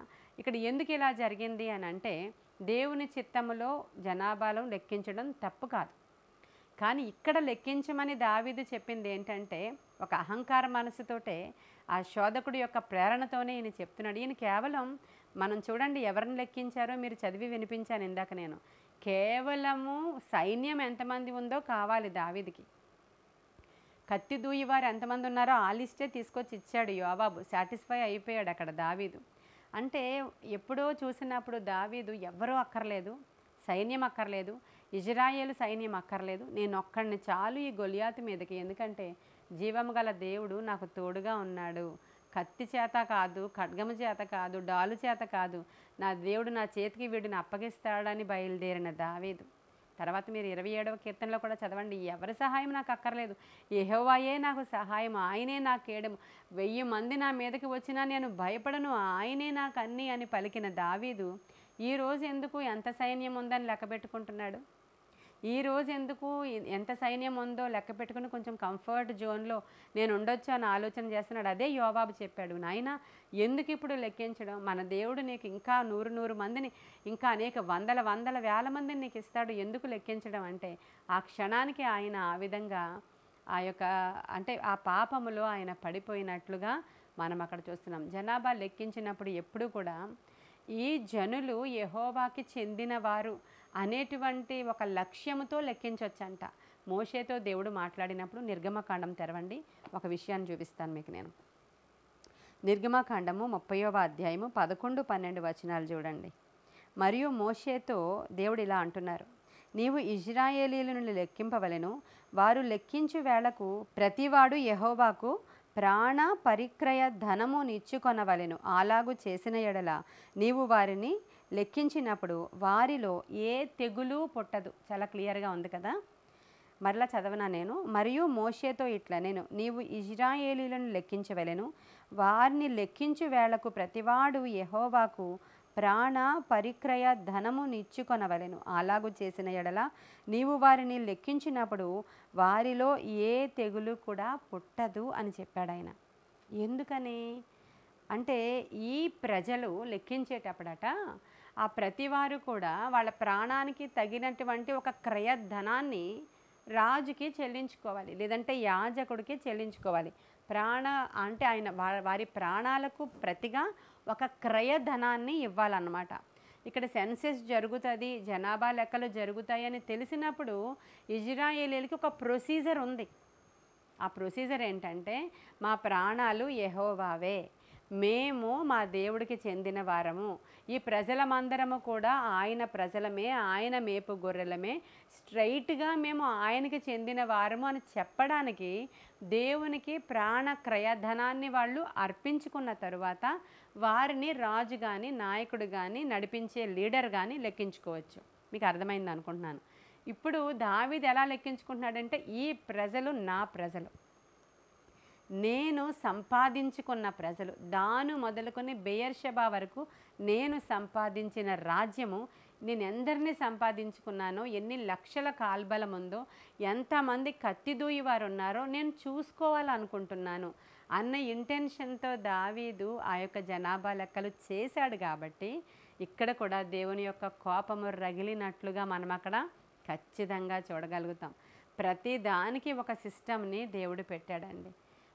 ఇక్కడ ఎందుకు ఇలా జరిగింది అని అంటే దేవుని చిత్తములో జనాభాలో లెక్కించడం తప్పు కాదు. కానీ ఇక్కడ లెక్కించమని దావీదు చెప్పింది ఏంటంటే ఒక అహంకార మనసుతోటే ఆ శోధకుడి యొక్క ప్రేరణతోనే ఈయన చెప్తున్నాడు. ఈయన కేవలం మనం చూడండి ఎవరిని లెక్కించారో మీరు చదివి వినిపించాను ఇందాక నేను. కేవలము సైన్యం ఎంతమంది ఉందో కావాలి దావీదుకి. కత్తి దూయివారు ఎంతమంది ఉన్నారో ఆ లిస్టే తీసుకొచ్చి ఇచ్చాడు యోవాబు. సాటిస్ఫై అయిపోయాడు అక్కడ దావీదు. అంటే ఎప్పుడో చూసినప్పుడు దావీదు ఎవ్వరూ అక్కర్లేదు, సైన్యం అక్కర్లేదు, ఇజ్రాయేలు సైన్యం అక్కర్లేదు, నేను ఒక్కడిని చాలు ఈ గొలియాతు మీదకి, ఎందుకంటే జీవము గల దేవుడు నాకు తోడుగా ఉన్నాడు. కత్తి చేత కాదు, ఖడ్గము చేత కాదు, డాలు చేత కాదు, నా దేవుడు నా చేతికి వీడిని అప్పగిస్తాడని బయలుదేరిన దావీదు. తర్వాత మీరు 27వ కీర్తనలో కూడా చదవండి, ఎవరి సహాయం నాకు అక్కర్లేదు, యెహోవాయే నాకు సహాయం, ఆయనే నా కేడము, 1000 మంది నా మీదకి వచ్చినా నేను భయపడను, ఆయనే నాకు అన్నీ అని పలికిన దావీదు ఈరోజు ఎందుకు ఎంత సైన్యం ఉందని లెక్క పెట్టుకుంటున్నాడు? ఈరోజు ఎందుకు ఎంత సైన్యం ఉందో లెక్క పెట్టుకుని కొంచెం కంఫర్ట్ జోన్లో నేను ఉండొచ్చు అని ఆలోచన చేస్తున్నాడు. అదే యోవాబు చెప్పాడు, నాయన ఎందుకు ఇప్పుడు లెక్కించడం, మన దేవుడు నీకు ఇంకా 100 మందిని, ఇంకా అనేక వందల వేల మందిని నీకు ఇస్తాడు, ఎందుకు లెక్కించడం అంటే ఆ క్షణానికి ఆయన ఆ విధంగా ఆ యొక్క అంటే ఆ పాపములో ఆయన పడిపోయినట్లుగా మనం అక్కడ చూస్తున్నాం. జనాభా లెక్కించినప్పుడు ఎప్పుడు కూడా ఈ జనులు యెహోవాకి చెందినవారు అనేటువంటి ఒక లక్ష్యముతో లెక్కించవచ్చంట. మోషేతో దేవుడు మాట్లాడినప్పుడు నిర్గమకాండం తెరవండి, ఒక విషయాన్ని చూపిస్తాను మీకు నేను. నిర్గమకాండము 30వ అధ్యాయము 11, 12 వచనాలు చూడండి. మరియు మోషేతో దేవుడు ఇలా అంటున్నారు, నీవు ఇజ్రాయేలీయులను లెక్కింపవలెను, వారు లెక్కించు వేళకు ప్రతివాడు యెహోవాకు ప్రాణ పరిక్రయ ధనము నిచ్చుకొనవలెను. అలాగు చేసిన ఎడల నీవు వారిని లెక్కించినప్పుడు వారిలో ఏ తెగులు పుట్టదు. చాలా క్లియర్గా ఉంది కదా. మరలా చదవనా నేను. మరియు మోషేతో ఇట్లా నేను, నీవు ఇజ్రాయేలీలను లెక్కించవలెను, వారిని లెక్కించు వేళకు ప్రతివాడు యెహోవాకు ప్రాణ పరిక్రయ ధనము నిచ్చుకొనవలెను. అలాగు చేసిన ఎడల నీవు వారిని లెక్కించినప్పుడు వారిలో ఏ తెగులు కూడా పుట్టదు అని చెప్పాడు ఆయన. ఎందుకని అంటే ఈ ప్రజలు లెక్కించేటప్పుడట ఆ ప్రతివారు కూడా వాళ్ళ ప్రాణానికి తగినటువంటి ఒక క్రయధనాన్ని రాజుకి చెల్లించుకోవాలి, లేదంటే యాజకుడికి చెల్లించుకోవాలి. అంటే ఆయన వారి ప్రాణాలకు ప్రతిగా ఒక క్రయధనాన్ని ఇవ్వాలన్నమాట. ఇక్కడ సెన్సెస్ జరుగుతుంది, జనాభా లెక్కలు జరుగుతాయని తెలిసినప్పుడు ఇజ్రాయేలీలకి ఒక ప్రొసీజర్ ఉంది. ఆ ప్రొసీజర్ ఏంటంటే మా ప్రాణాలు యెహోవావే, మేము మా దేవుడికి చెందిన వారము, ఈ ప్రజలమందరము కూడా ఆయన ప్రజలమే, ఆయన మేపు గొర్రెలమే, స్ట్రైట్గా మేము ఆయనకి చెందిన వారము అని చెప్పడానికి దేవునికి ప్రాణ క్రయధనాన్ని వాళ్ళు అర్పించుకున్న తరువాత వారిని రాజు కానీ నాయకుడు కానీ నడిపించే లీడర్ కానీ లెక్కించుకోవచ్చు. మీకు అర్థమైంది అనుకుంటున్నాను. ఇప్పుడు దావీదు ఎలా లెక్కించుకుంటున్నాడంటే ఈ ప్రజలు నా ప్రజలు, నేను సంపాదించుకున్న ప్రజలు, దాను మొదలుకొని బెయర్షెబా వరకు నేను సంపాదించిన రాజ్యము, నేను ఎందరిని సంపాదించుకున్నానో, ఎన్ని లక్షల కాల్బలం ఉందో, ఎంతమంది కత్తిదూయి వారు ఉన్నారో నేను చూసుకోవాలనుకుంటున్నాను అన్న ఇంటెన్షన్తో దావీదు ఆ యొక్క జనాభా లెక్కలు చేశాడు. కాబట్టి ఇక్కడ కూడా దేవుని యొక్క కోపము రగిలినట్లుగా మనం అక్కడ ఖచ్చితంగా చూడగలుగుతాం. ప్రతి దానికి ఒక సిస్టమ్ని దేవుడు పెట్టాడండి.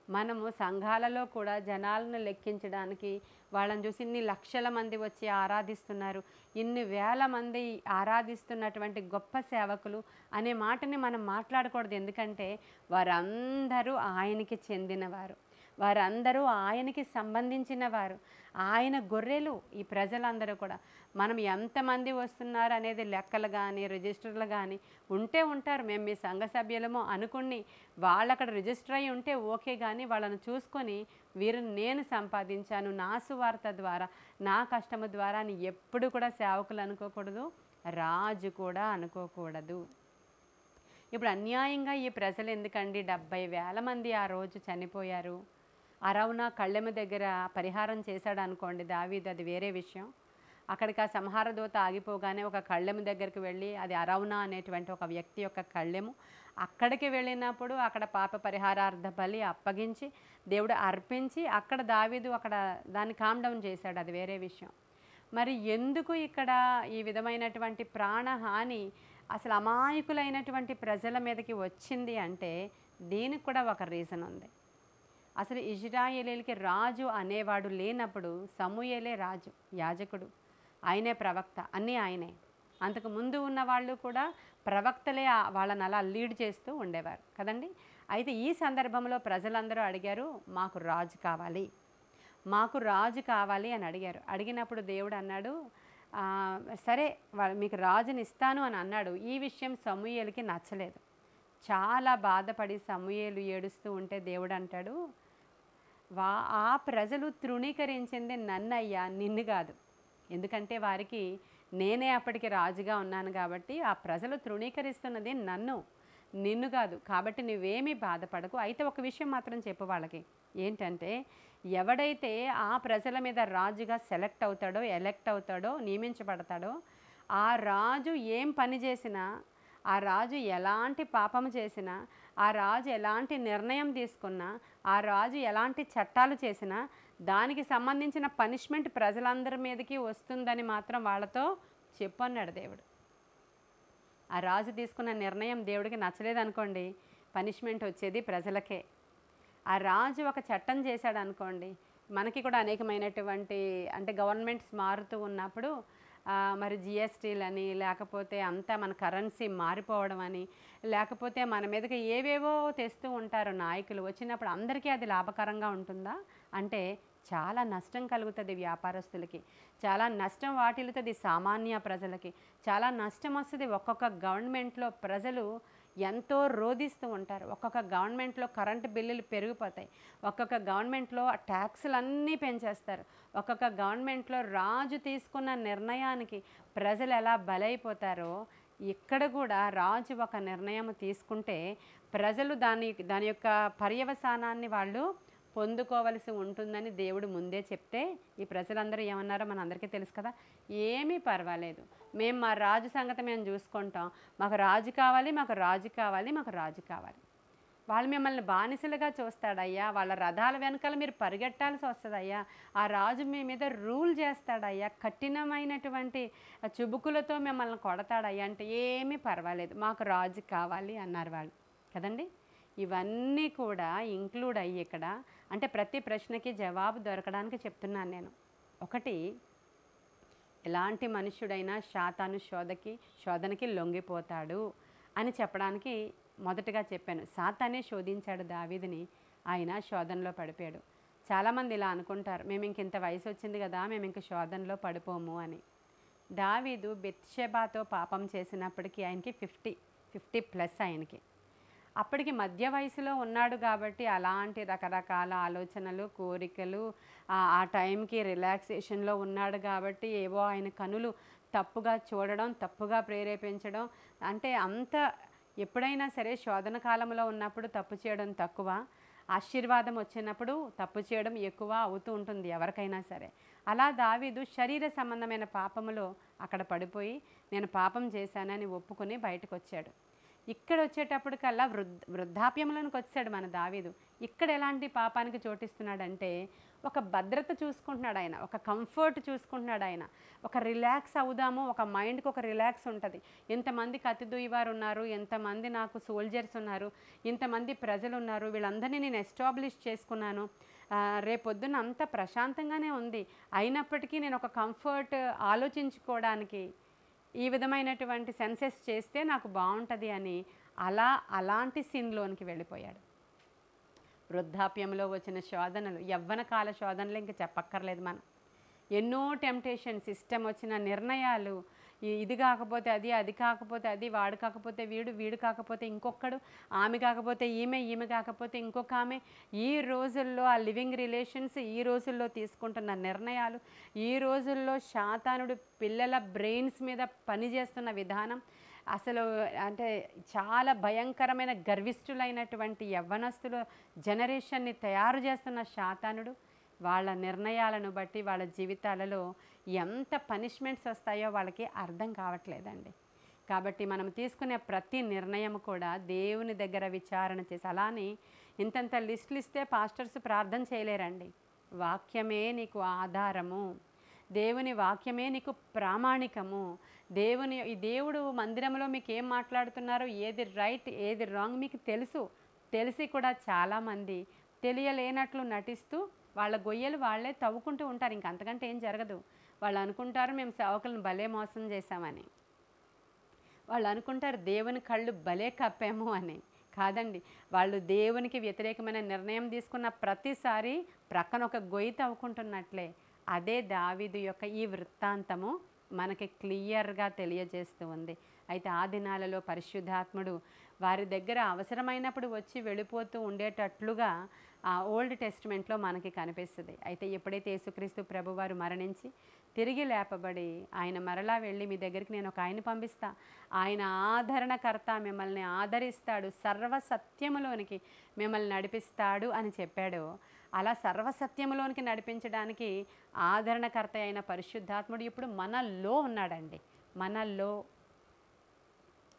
మనము సంఘాలలో కూడా జనాలను లెక్కించడానికి వాళ్ళని చూసి ఇన్ని లక్షల మంది వచ్చి ఆరాధిస్తున్నారు, ఇన్ని వేల మంది ఆరాధిస్తున్నటువంటి గొప్ప సేవకులు అనే మాటని మనం మాట్లాడకూడదు. ఎందుకంటే వారందరూ ఆయనకి చెందినవారు, వారందరూ ఆయనకి సంబంధించిన వారు. ఆయన గొర్రెలు ఈ ప్రజలందరూ కూడా. మనం ఎంతమంది వస్తున్నారు అనేది లెక్కలు కానీ రిజిస్టర్లు కానీ ఉంటే ఉంటారు, మేము మీ సంఘ సభ్యులము అనుకుని వాళ్ళు అక్కడ రిజిస్టర్ అయి ఉంటే ఓకే, కానీ వాళ్ళని చూసుకొని వీరిని నేను సంపాదించాను నా సువార్త ద్వారా నా కష్టము ద్వారా అని ఎప్పుడు కూడా సేవకులు అనుకోకూడదు, రాజు కూడా అనుకోకూడదు. ఇప్పుడు అన్యాయంగా ఈ ప్రజలు ఎందుకండి 70,000 మంది ఆ రోజు చనిపోయారు. అరౌనా కళ్ళెము దగ్గర పరిహారం చేశాడు అనుకోండి దావీదు, అది వేరే విషయం. అక్కడికి ఆ సంహార దూత ఆగిపోగానే ఒక కళ్ళెము దగ్గరికి వెళ్ళి, అది అరౌనా అనేటువంటి ఒక వ్యక్తి యొక్క కళ్ళెము, అక్కడికి వెళ్ళినప్పుడు అక్కడ పాప పరిహారార్థ బలి అప్పగించి దేవుడు అర్పించి అక్కడ దావీదు అక్కడ దాన్ని కామ్ డౌన్ చేశాడు, అది వేరే విషయం. మరి ఎందుకు ఇక్కడ ఈ విధమైనటువంటి ప్రాణహాని అసలు అమాయకులైనటువంటి ప్రజల మీదకి వచ్చింది అంటే దీనికి కూడా ఒక రీజన్ ఉంది. అసలు ఇజ్రాయేలీలకి రాజు అనేవాడు లేనప్పుడు సమూయేలే రాజు, యాజకుడు, ఆయనే ప్రవక్త, అన్నీ ఆయనే. అంతకు ముందు ఉన్న వాళ్ళు కూడా ప్రవక్తలే వాళ్ళని అలా లీడ్ చేస్తూ ఉండేవారు కదండి. అయితే ఈ సందర్భంలో ప్రజలందరూ అడిగారు, మాకు రాజు కావాలి, మాకు రాజు కావాలి అని అడిగారు. అడిగినప్పుడు దేవుడు అన్నాడు, సరే మీకు రాజుని ఇస్తాను అని అన్నాడు. ఈ విషయం సమూయేలుకి నచ్చలేదు. చాలా బాధపడి సమూయేలు ఏడుస్తూ ఉంటే దేవుడు అంటాడు, ఆ ప్రజలు తృణీకరించింది నన్నయ్యా, నిన్ను కాదు. ఎందుకంటే వారికి నేనే అప్పటికి రాజుగా ఉన్నాను కాబట్టి ఆ ప్రజలు తృణీకరిస్తున్నది నన్ను, నిన్ను కాదు. కాబట్టి నువ్వేమీ బాధపడకు. అయితే ఒక విషయం మాత్రం చెప్పు వాళ్ళకి, ఏంటంటే ఎవడైతే ఆ ప్రజల మీద రాజుగా ఎలెక్ట్ అవుతాడో నియమించబడతాడో ఆ రాజు ఏం పని చేసినా, ఆ రాజు ఎలాంటి పాపము చేసినా, ఆ రాజు ఎలాంటి నిర్ణయం తీసుకున్నా, ఆ రాజు ఎలాంటి చట్టాలు చేసినా దానికి సంబంధించిన పనిష్మెంట్ ప్రజలందరి మీదకి వస్తుందని మాత్రం వాళ్ళతో చెప్పన్నాడు దేవుడు. ఆ రాజు తీసుకున్న నిర్ణయం దేవుడికి నచ్చలేదనుకోండి, పనిష్మెంట్ వచ్చేది ప్రజలకే. ఆ రాజు ఒక చట్టం చేశాడు అనుకోండి, మనకి కూడా అనేకమైనటువంటి అంటే గవర్నమెంట్స్ మారుతూ ఉన్నప్పుడు మరి జిఎస్టీలని, లేకపోతే అంతా మన కరెన్సీ మారిపోవడం అని, లేకపోతే మన మీదకి ఏవేవో తెస్తూ ఉంటారు నాయకులు. వచ్చినప్పుడు అందరికీ అది లాభకరంగా ఉంటుందా అంటే చాలా నష్టం కలుగుతుంది వ్యాపారస్తులకి, చాలా నష్టం వాటిల్లుతుంది సామాన్య ప్రజలకి, చాలా నష్టం వస్తుంది. ఒక్కొక్క గవర్నమెంట్లో ప్రజలు ఎంతో రోధిస్తూ ఉంటారు. ఒక్కొక్క గవర్నమెంట్లో కరెంటు బిల్లులు పెరిగిపోతాయి, ఒక్కొక్క గవర్నమెంట్లో ట్యాక్సులన్నీ పెంచేస్తారు, ఒక్కొక్క గవర్నమెంట్లో రాజు తీసుకున్న నిర్ణయానికి ప్రజలు ఎలా బలైపోతారో ఇక్కడ కూడా రాజు ఒక నిర్ణయం తీసుకుంటే ప్రజలు దాని యొక్క పర్యవసానాన్ని వాళ్ళు పొందుకోవలసి ఉంటుందని దేవుడు ముందే చెప్తే ఈ ప్రజలందరూ ఏమన్నారో మన అందరికీ తెలుసు కదా, ఏమీ పర్వాలేదు, మేము మా రాజు సంగతి మేము చూసుకుంటాం, మాకు రాజు కావాలి, మాకు రాజు కావాలి, మాకు రాజు కావాలి. వాళ్ళు మిమ్మల్ని బానిసలుగా చూస్తాడయ్యా, వాళ్ళ రథాల వెనకాల మీరు పరిగెట్టాల్సి వస్తుందయ్యా, ఆ రాజు మీ మీద రూల్ చేస్తాడయ్యా, కఠినమైనటువంటి చుబుకులతో మిమ్మల్ని కొడతాడయ్యా అంటే ఏమీ పర్వాలేదు, మాకు రాజు కావాలి అన్నారు వాళ్ళు కదండి. ఇవన్నీ కూడా ఇంక్లూడ్ అయ్యి ఇక్కడ అంటే ప్రతి ప్రశ్నకి జవాబు దొరకడానికి చెప్తున్నాను నేను. ఒకటి, ఎలాంటి మనుష్యుడైనా శాతాను శోధనకి లొంగిపోతాడు అని చెప్పడానికి మొదటగా చెప్పాను. సాతానే శోధించాడు దావీదుని, ఆయన శోధనలో పడిపోయాడు. చాలామంది ఇలా అనుకుంటారు, మేము ఇంత వయసు వచ్చింది కదా, మేము ఇంక శోధనలో పడిపోము అని. దావీదు బెత్షెబాతో పాపం చేసినప్పటికీ ఆయనకి 50+ ఆయనకి. అప్పటికి మధ్య వయసులో ఉన్నాడు కాబట్టి అలాంటి రకరకాల ఆలోచనలు, కోరికలు, ఆ టైంకి రిలాక్సేషన్లో ఉన్నాడు కాబట్టి ఏవో ఆయన కనులు తప్పుగా చూడడం, తప్పుగా ప్రేరేపించడం, అంటే అంత ఎప్పుడైనా సరే శోధన కాలంలో ఉన్నప్పుడు తప్పు చేయడం తక్కువ, ఆశీర్వాదం వచ్చినప్పుడు తప్పు చేయడం ఎక్కువ అవుతూ ఉంటుంది ఎవరికైనా సరే. అలా దావీదు శరీర సంబంధమైన పాపములో అక్కడ పడిపోయి నేను పాపం చేశానని ఒప్పుకొని బయటకు వచ్చాడు. ఇక్కడ వచ్చేటప్పటికల్లా వృద్ధాప్యంలోనికి వచ్చాడు మన దావీదు. ఇక్కడ ఎలాంటి పాపానికి చోటిస్తున్నాడంటే ఒక భద్రత చూసుకుంటున్నాడు ఆయన, ఒక కంఫర్ట్ చూసుకుంటున్నాడు ఆయన, ఒక రిలాక్స్ అవుదాము, ఒక మైండ్కి ఒక రిలాక్స్ ఉంటుంది. ఎంతమంది కత్తిదూయివారు ఉన్నారు, ఎంతమంది నాకు సోల్జర్స్ ఉన్నారు, ఇంతమంది ప్రజలు ఉన్నారు, వీళ్ళందరినీ నేను ఎస్టాబ్లిష్ చేసుకున్నాను, రేపొద్దున అంత ప్రశాంతంగానే ఉంది, అయినప్పటికీ నేను ఒక కంఫర్ట్ ఆలోచించుకోవడానికి ఈ విధమైనటువంటి సెన్సెస్ చేస్తే నాకు బాగుంటుంది అని అలాంటి సీన్లోనికి వెళ్ళిపోయాడు. వృద్ధాప్యంలో వచ్చిన శోధనలు, యవ్వన కాల శోధనలు ఇంక చెప్పక్కర్లేదు మనం. ఎన్నో టెంప్టేషన్స్, ఇష్టం వచ్చిన నిర్ణయాలు, ఇది కాకపోతే అది, అది కాకపోతే అది, వాడు కాకపోతే వీడు, వీడు కాకపోతే ఇంకొకడు, ఆమె కాకపోతే ఈమె, ఈమె కాకపోతే ఇంకొక ఆమె. ఈ రోజుల్లో ఆ లివింగ్ రిలేషన్స్, ఈ రోజుల్లో తీసుకుంటున్న నిర్ణయాలు, ఈ రోజుల్లో శాతానుడు పిల్లల బ్రెయిన్స్ మీద పనిచేస్తున్న విధానం అసలు అంటే చాలా భయంకరమైన గర్విష్ఠులైనటువంటి యవ్వనస్తుల జనరేషన్ని తయారు చేస్తున్న శాతానుడు వాళ్ళ నిర్ణయాలను బట్టి వాళ్ళ జీవితాలలో ఎంత పనిష్మెంట్స్ వస్తాయో వాళ్ళకి అర్థం కావట్లేదండి. కాబట్టి మనం తీసుకునే ప్రతి నిర్ణయం కూడా దేవుని దగ్గర విచారణ చేసి, అలానే ఇంతంత లిస్టులు ఇస్తే పాస్టర్స్ ప్రార్థన చేయలేరండి. వాక్యమే నీకు ఆధారము, దేవుని వాక్యమే నీకు ప్రామాణికము. దేవుడు మందిరంలో మీకు ఏం మాట్లాడుతున్నారో, ఏది రైట్ ఏది రాంగ్ మీకు తెలిసి కూడా చాలామంది తెలియలేనట్లు నటిస్తూ వాళ్ళ గొయ్యలు వాళ్ళే తవ్వుకుంటూ ఉంటారు. ఇంకంతకంటే ఏం జరగదు. వాళ్ళు అనుకుంటారు మేము సేవకులను భలే మోసం చేశామని, వాళ్ళు అనుకుంటారు దేవుని కళ్ళు భలే కప్పాము అని. కాదండి, వాళ్ళు దేవునికి వ్యతిరేకమైన నిర్ణయం తీసుకున్న ప్రతిసారి ప్రక్కన ఒక గొయ్యి తవ్వుకుంటున్నట్లే. అదే దావీదు యొక్క ఈ వృత్తాంతము మనకి క్లియర్గా తెలియజేస్తూ ఉంది. అయితే ఆ దినాలలో పరిశుద్ధాత్ముడు వారి దగ్గర అవసరమైనప్పుడు వచ్చి వెళ్ళిపోతూ ఉండేటట్లుగా ఆ ఓల్డ్ టెస్టిమెంట్లో మనకి కనిపిస్తుంది. అయితే ఎప్పుడైతే యేసుక్రీస్తు ప్రభువారు మరణించి తిరిగి లేపబడి ఆయన మరలా వెళ్ళి మీ దగ్గరికి నేను ఒక ఆయన పంపిస్తా, ఆయన ఆదరణకర్త, మిమ్మల్ని ఆదరిస్తాడు, సర్వసత్యములోనికి మిమ్మల్ని నడిపిస్తాడు అని చెప్పాడు. అలా సర్వసత్యములోనికి నడిపించడానికి ఆదరణకర్త అయిన పరిశుద్ధాత్ముడు ఇప్పుడు మనలో ఉన్నాడండి. మనలో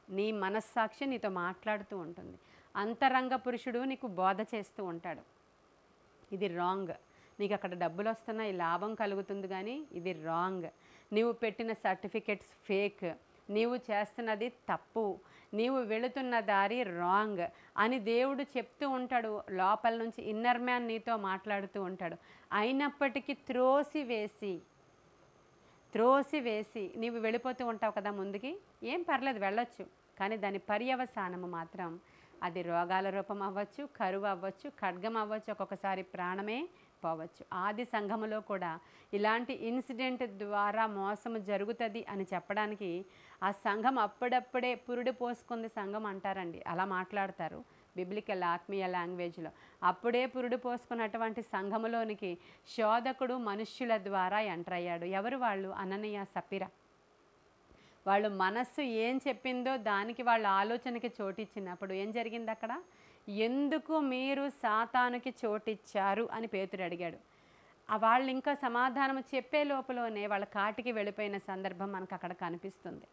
నీ మనస్సాక్షి నీతో మాట్లాడుతూ ఉంటుంది. అంతరంగ పురుషుడు నీకు బోధ చేస్తూ ఉంటాడు. ఇది రాంగ్, నీకు అక్కడ డబ్బులు వస్తున్నాయి, లాభం కలుగుతుంది, కానీ ఇది రాంగ్, నీవు పెట్టిన సర్టిఫికెట్స్ ఫేక్, నీవు చేస్తున్నది తప్పు, నీవు వెళుతున్న దారి రాంగ్ అని దేవుడు చెప్తూ ఉంటాడు. లోపల నుంచి ఇన్నర్ మ్యాన్ నీతో మాట్లాడుతూ ఉంటాడు. అయినప్పటికీ త్రోసివేసి నీవు వెళ్ళిపోతూ ఉంటావు కదా ముందుకి. ఏం పర్లేదు, వెళ్ళొచ్చు, కానీ దాని పర్యవసానము మాత్రం అది రోగాల రూపం అవ్వచ్చు, కరువు అవ్వచ్చు, ఖడ్గం అవ్వచ్చు, ఒక్కొక్కసారి ప్రాణమే పోవచ్చు. ఆది సంఘములో కూడా ఇలాంటి ఇన్సిడెంట్ ద్వారా మోసము జరుగుతుంది అని చెప్పడానికి ఆ సంఘం అప్పుడప్పుడే పురుడు పోసుకుంది సంఘం అంటారండి. అలా మాట్లాడతారు బిబ్లికల్ ఆత్మీయ లాంగ్వేజ్లో. అప్పుడే పురుడు పోసుకున్నటువంటి సంఘములోనికి శోధకుడు మనుష్యుల ద్వారా ఎంటర్ అయ్యాడు. ఎవరు వాళ్ళు? అననీయ సప్పిరా. వాళ్ళు మనస్సు ఏం చెప్పిందో దానికి వాళ్ళ ఆలోచనకి చోటిచ్చినప్పుడు ఏం జరిగింది అక్కడ? ఎందుకు మీరు సాతానుకి చోటిచ్చారు అని పేతురు అడిగాడు. వాళ్ళు ఇంకా సమాధానం చెప్పే లోపలనే వాళ్ళ కాటికి వెళ్ళిపోయిన సందర్భం మనకు అక్కడ కనిపిస్తుంది.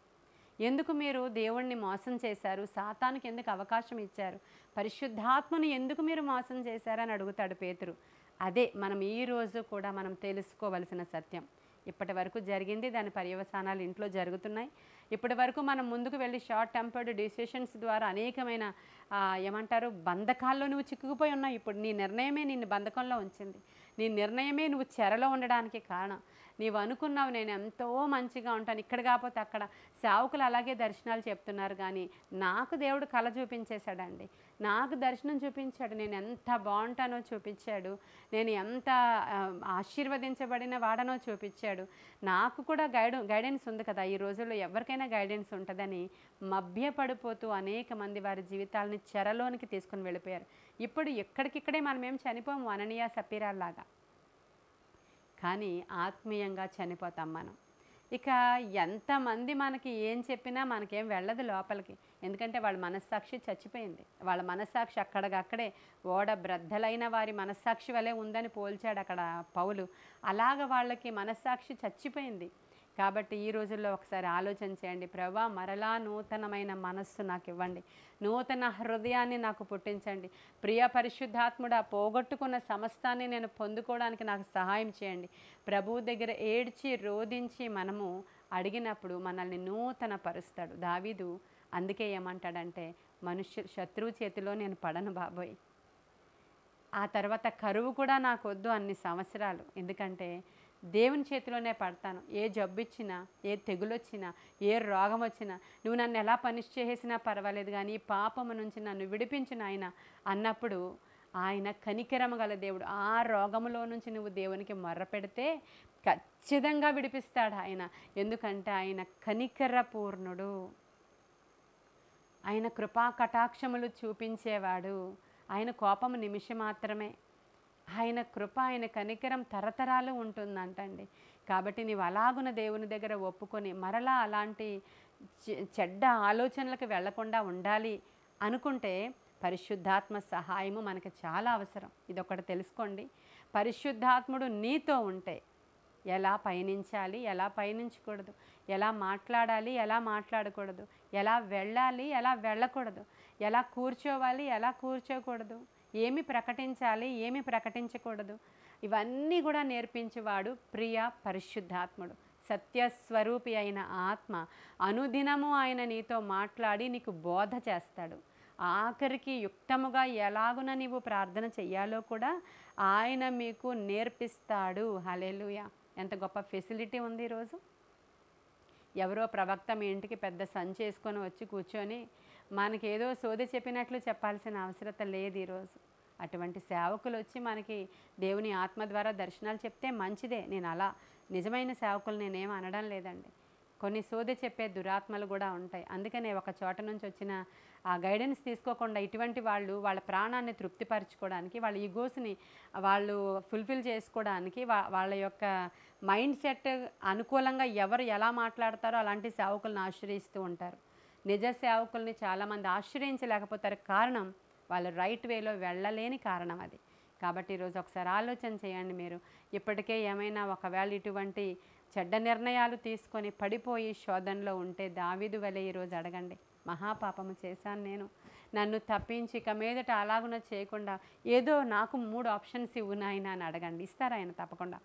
ఎందుకు మీరు దేవుణ్ణి మోసం చేశారు, సాతానుకి ఎందుకు అవకాశం ఇచ్చారు, పరిశుద్ధాత్మను ఎందుకు మీరు మోసం చేశారని అడుగుతాడు పేతురు. అదే మనం ఈరోజు కూడా మనం తెలుసుకోవలసిన సత్యం. ఇప్పటి వరకు జరిగింది, దాని పర్యవసానాలు ఇంట్లో జరుగుతున్నాయి. ఇప్పటి వరకు మనం ముందుకు వెళ్ళి షార్ట్ టెంపర్డ్ డిసిషన్స్ ద్వారా అనేకమైన బంధకాల్లో నువ్వు చిక్కుకుపోయి ఉన్నావు. ఇప్పుడు నీ నిర్ణయమే నిన్ను బంధకంలో ఉంచింది, నీ నిర్ణయమే నువ్వు చెరలో ఉండడానికి కారణం. నీవు అనుకున్నావు నేను ఎంతో మంచిగా ఉంటాను, ఇక్కడ కాకపోతే అక్కడ. సేవకులు అలాగే దర్శనాలు చెప్తున్నారు, కానీ నాకు దేవుడు కళ చూపించేశాడండి, నాకు దర్శనం చూపించాడు, నేను ఎంత బాగుంటానో చూపించాడు, నేను ఎంత ఆశీర్వదించబడిన వాడనో చూపించాడు. నాకు కూడా గైడెన్స్ ఉంది కదా. ఈ రోజుల్లో ఎవరికైనా గైడెన్స్ ఉంటుందని మభ్యపడిపోతూ అనేక మంది వారి జీవితాలని చెరలోనికి తీసుకుని వెళ్ళిపోయారు. ఇప్పుడు ఎక్కడికిక్కడే మనమేం చనిపోము అననీయ సప్పీరాల్లాగా, కానీ ఆత్మీయంగా చనిపోతాం మనం. ఇక ఎంతమంది మనకి ఏం చెప్పినా మనకేం వెళ్ళదు లోపలికి, ఎందుకంటే వాళ్ళ మనస్సాక్షి చచ్చిపోయింది. వాళ్ళ మనస్సాక్షి అక్కడికక్కడే ఓడ బ్రద్దలైన వారి మనస్సాక్షి వలె ఉందని పోల్చాడు అక్కడ పౌలు. అలాగ వాళ్ళకి మనస్సాక్షి చచ్చిపోయింది. కాబట్టి ఈ రోజుల్లో ఒకసారి ఆలోచన చేయండి, ప్రభువా మరలా నూతనమైన మనస్సు నాకు ఇవ్వండి, నూతన హృదయాన్ని నాకు పుట్టించండి, ప్రియ పరిశుద్ధాత్ముడా పోగొట్టుకున్న సమస్తాన్ని నేను పొందుకోవడానికి నాకు సహాయం చేయండి. ప్రభువు దగ్గర ఏడ్చి రోధించి మనము అడిగినప్పుడు మనల్ని నూతన పరుస్తాడు. దావీదు అందుకే ఏమంటాడంటే, శత్రువు చేతిలో నేను పడను బాబోయ్, ఆ తర్వాత కరువు కూడా నాకు వద్దు అన్ని సంవత్సరాలు, ఎందుకంటే దేవుని చేతిలోనే పడతాను. ఏ జబ్బు ఇచ్చినా, ఏ తెగులొచ్చినా, ఏ రోగం వచ్చినా, నువ్వు నన్ను ఎలా పనిష్ చేసినా పర్వాలేదు, కానీ ఈ పాపము నుంచి నన్ను విడిపించిన ఆయన అన్నప్పుడు ఆయన కనికరము గల దేవుడు. ఆ రోగములో నుంచి నువ్వు దేవునికి మొర్ర పెడితే ఖచ్చితంగా విడిపిస్తాడు ఆయన. ఎందుకంటే ఆయన కనికరపూర్ణుడు, ఆయన కృపా కటాక్షములు చూపించేవాడు. ఆయన కోపం నిమిషం మాత్రమే, ఆయన కృప, ఆయన కనికరం తరతరాలు ఉంటుందంటండి. కాబట్టి నీవు అలాగున దేవుని దగ్గర ఒప్పుకొని మరలా అలాంటి చెడ్డ ఆలోచనలకు వెళ్లకుండా ఉండాలి అనుకుంటే పరిశుద్ధాత్మ సహాయము మనకు చాలా అవసరం. ఇదొకటి తెలుసుకోండి. పరిశుద్ధాత్ముడు నీతో ఉంటే ఎలా పయనించాలి, ఎలా పయనించకూడదు, ఎలా మాట్లాడాలి, ఎలా మాట్లాడకూడదు, ఎలా వెళ్ళాలి, ఎలా వెళ్ళకూడదు, ఎలా కూర్చోవాలి, ఎలా కూర్చోకూడదు, ఏమి ప్రకటించాలి, ఏమి ప్రకటించకూడదు, ఇవన్నీ కూడా నేర్పించేవాడు ప్రియ పరిశుద్ధాత్ముడు. సత్యస్వరూపి అయిన ఆత్మ అనుదినము ఆయన నీతో మాట్లాడి నీకు బోధ చేస్తాడు. ఆఖరికి యుక్తముగా ఎలాగున నీవు ప్రార్థన చెయ్యాలో కూడా ఆయన మీకు నేర్పిస్తాడు. హల్లెలూయా! ఎంత గొప్ప ఫెసిలిటీ ఉంది ఈరోజు. ఎవరో ప్రవక్త మీ ఇంటికి పెద్ద సంచి వేసుకొని వచ్చి కూర్చొని మనకేదో సోది చెప్పినట్లు చెప్పాల్సిన అవసరం లేదు ఈరోజు. అటువంటి సేవకులు వచ్చి మనకి దేవుని ఆత్మ ద్వారా దర్శనాలు చెప్తే మంచిదే. నేను అలా నిజమైన సేవకులు నేనేం అనడం లేదండి. కొన్ని సోది చెప్పే దురాత్మలు కూడా ఉంటాయి. అందుకనే ఒక చోట నుంచి వచ్చిన ఆ గైడెన్స్ తీసుకోకుండా ఇటువంటి వాళ్ళు వాళ్ళ ప్రాణాన్ని తృప్తిపరచుకోవడానికి, వాళ్ళ ఈగోస్ని వాళ్ళు ఫుల్ఫిల్ చేసుకోవడానికి, వాళ్ళ యొక్క మైండ్ సెట్ అనుకూలంగా ఎవరు ఎలా మాట్లాడతారో అలాంటి సేవకులను ఆశ్రయిస్తూ ఉంటారు. నిజ సేవకుల్ని చాలామంది ఆశ్రయించలేకపోతారు. కారణం వాళ్ళు రైట్ వేలో వెళ్ళలేని కారణం అది. కాబట్టి ఈరోజు ఒకసారి ఆలోచన చేయండి. మీరు ఇప్పటికే ఏమైనా ఒకవేళ ఇటువంటి చెడ్డ నిర్ణయాలు తీసుకొని పడిపోయి శోధనలో ఉంటే దావీదు వలె ఈరోజు అడగండి, మహాపాపము చేశాను నేను, నన్ను తప్పించి ఇక మీదట అలాగున చేయకుండా ఏదో నాకు 3 ఆప్షన్స్ ఇవ్వు నాయనా అని అడగండి. ఇస్తారు ఆయన తప్పకుండా.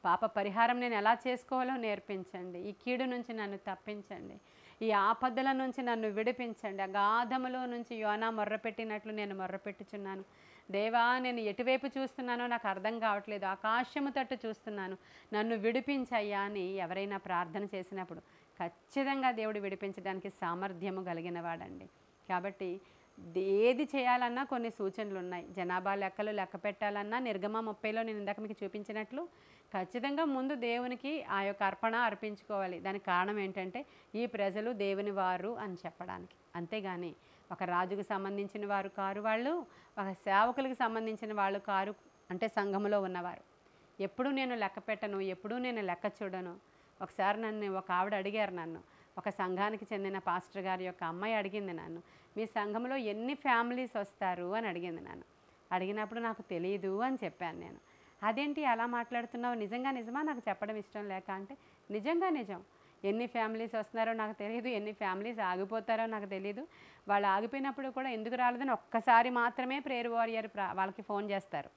పాప పరిహారం నేను ఎలా చేసుకోవాలో నేర్పించండి. ఈ కీడు నుంచి నన్ను తప్పించండి. ఈ ఆపదల నుంచి నన్ను విడిపించండి. అగాధములో నుంచి యోనా మొర్రపెట్టినట్లు నేను మొర్రపెట్టుచున్నాను. దేవా, నేను ఎటువైపు చూస్తున్నానో నాకు అర్థం కావట్లేదు, ఆకాశము తట్టు చూస్తున్నాను, నన్ను విడిపించయ్యా అని ఎవరైనా ప్రార్థన చేసినప్పుడు ఖచ్చితంగా దేవుడు విడిపించడానికి సామర్థ్యము కలిగిన వాడండి. కాబట్టి ఏది చేయాలన్నా కొన్ని సూచనలు ఉన్నాయి. జనాభా లెక్కలు లెక్క పెట్టాలన్నా నిర్గమ 30లో నేను ఇందాక మీకు చూపించినట్లు ఖచ్చితంగా ముందు దేవునికి ఆ యొక్క అర్పణ అర్పించుకోవాలి. దానికి కారణం ఏంటంటే ఈ ప్రజలు దేవుని వారు అని చెప్పడానికి. అంతేగాని ఒక రాజుకు సంబంధించిన వారు కారు వాళ్ళు, ఒక సేవకులకు సంబంధించిన వాళ్ళు కారు, అంటే సంఘములో ఉన్నవారు. ఎప్పుడూ నేను లెక్క పెట్టను, ఎప్పుడూ నేను లెక్క చూడను. ఒకసారి నన్ను ఒక ఆవిడ అడిగారు, నన్ను ఒక సంఘానికి చెందిన పాస్టర్ గారి యొక్క అమ్మాయి అడిగింది నన్ను, మీ సంఘంలో ఎన్ని ఫ్యామిలీస్ వస్తారు అని అడిగింది నన్ను. అడిగినప్పుడు నాకు తెలియదు అని చెప్పాను నేను. అదేంటి అలా మాట్లాడుతున్నావు, నిజంగా నిజమా, నాకు చెప్పడం ఇష్టం లేక అంటే నిజంగా నిజం. ఎన్ని ఫ్యామిలీస్ వస్తున్నారో నాకు తెలియదు, ఎన్ని ఫ్యామిలీస్ ఆగిపోతారో నాకు తెలియదు. వాళ్ళు ఆగిపోయినప్పుడు కూడా ఎందుకు రాలేదని ఒక్కసారి మాత్రమే ప్రేయర్ వారియర్ వాళ్ళకి ఫోన్ చేస్తారు.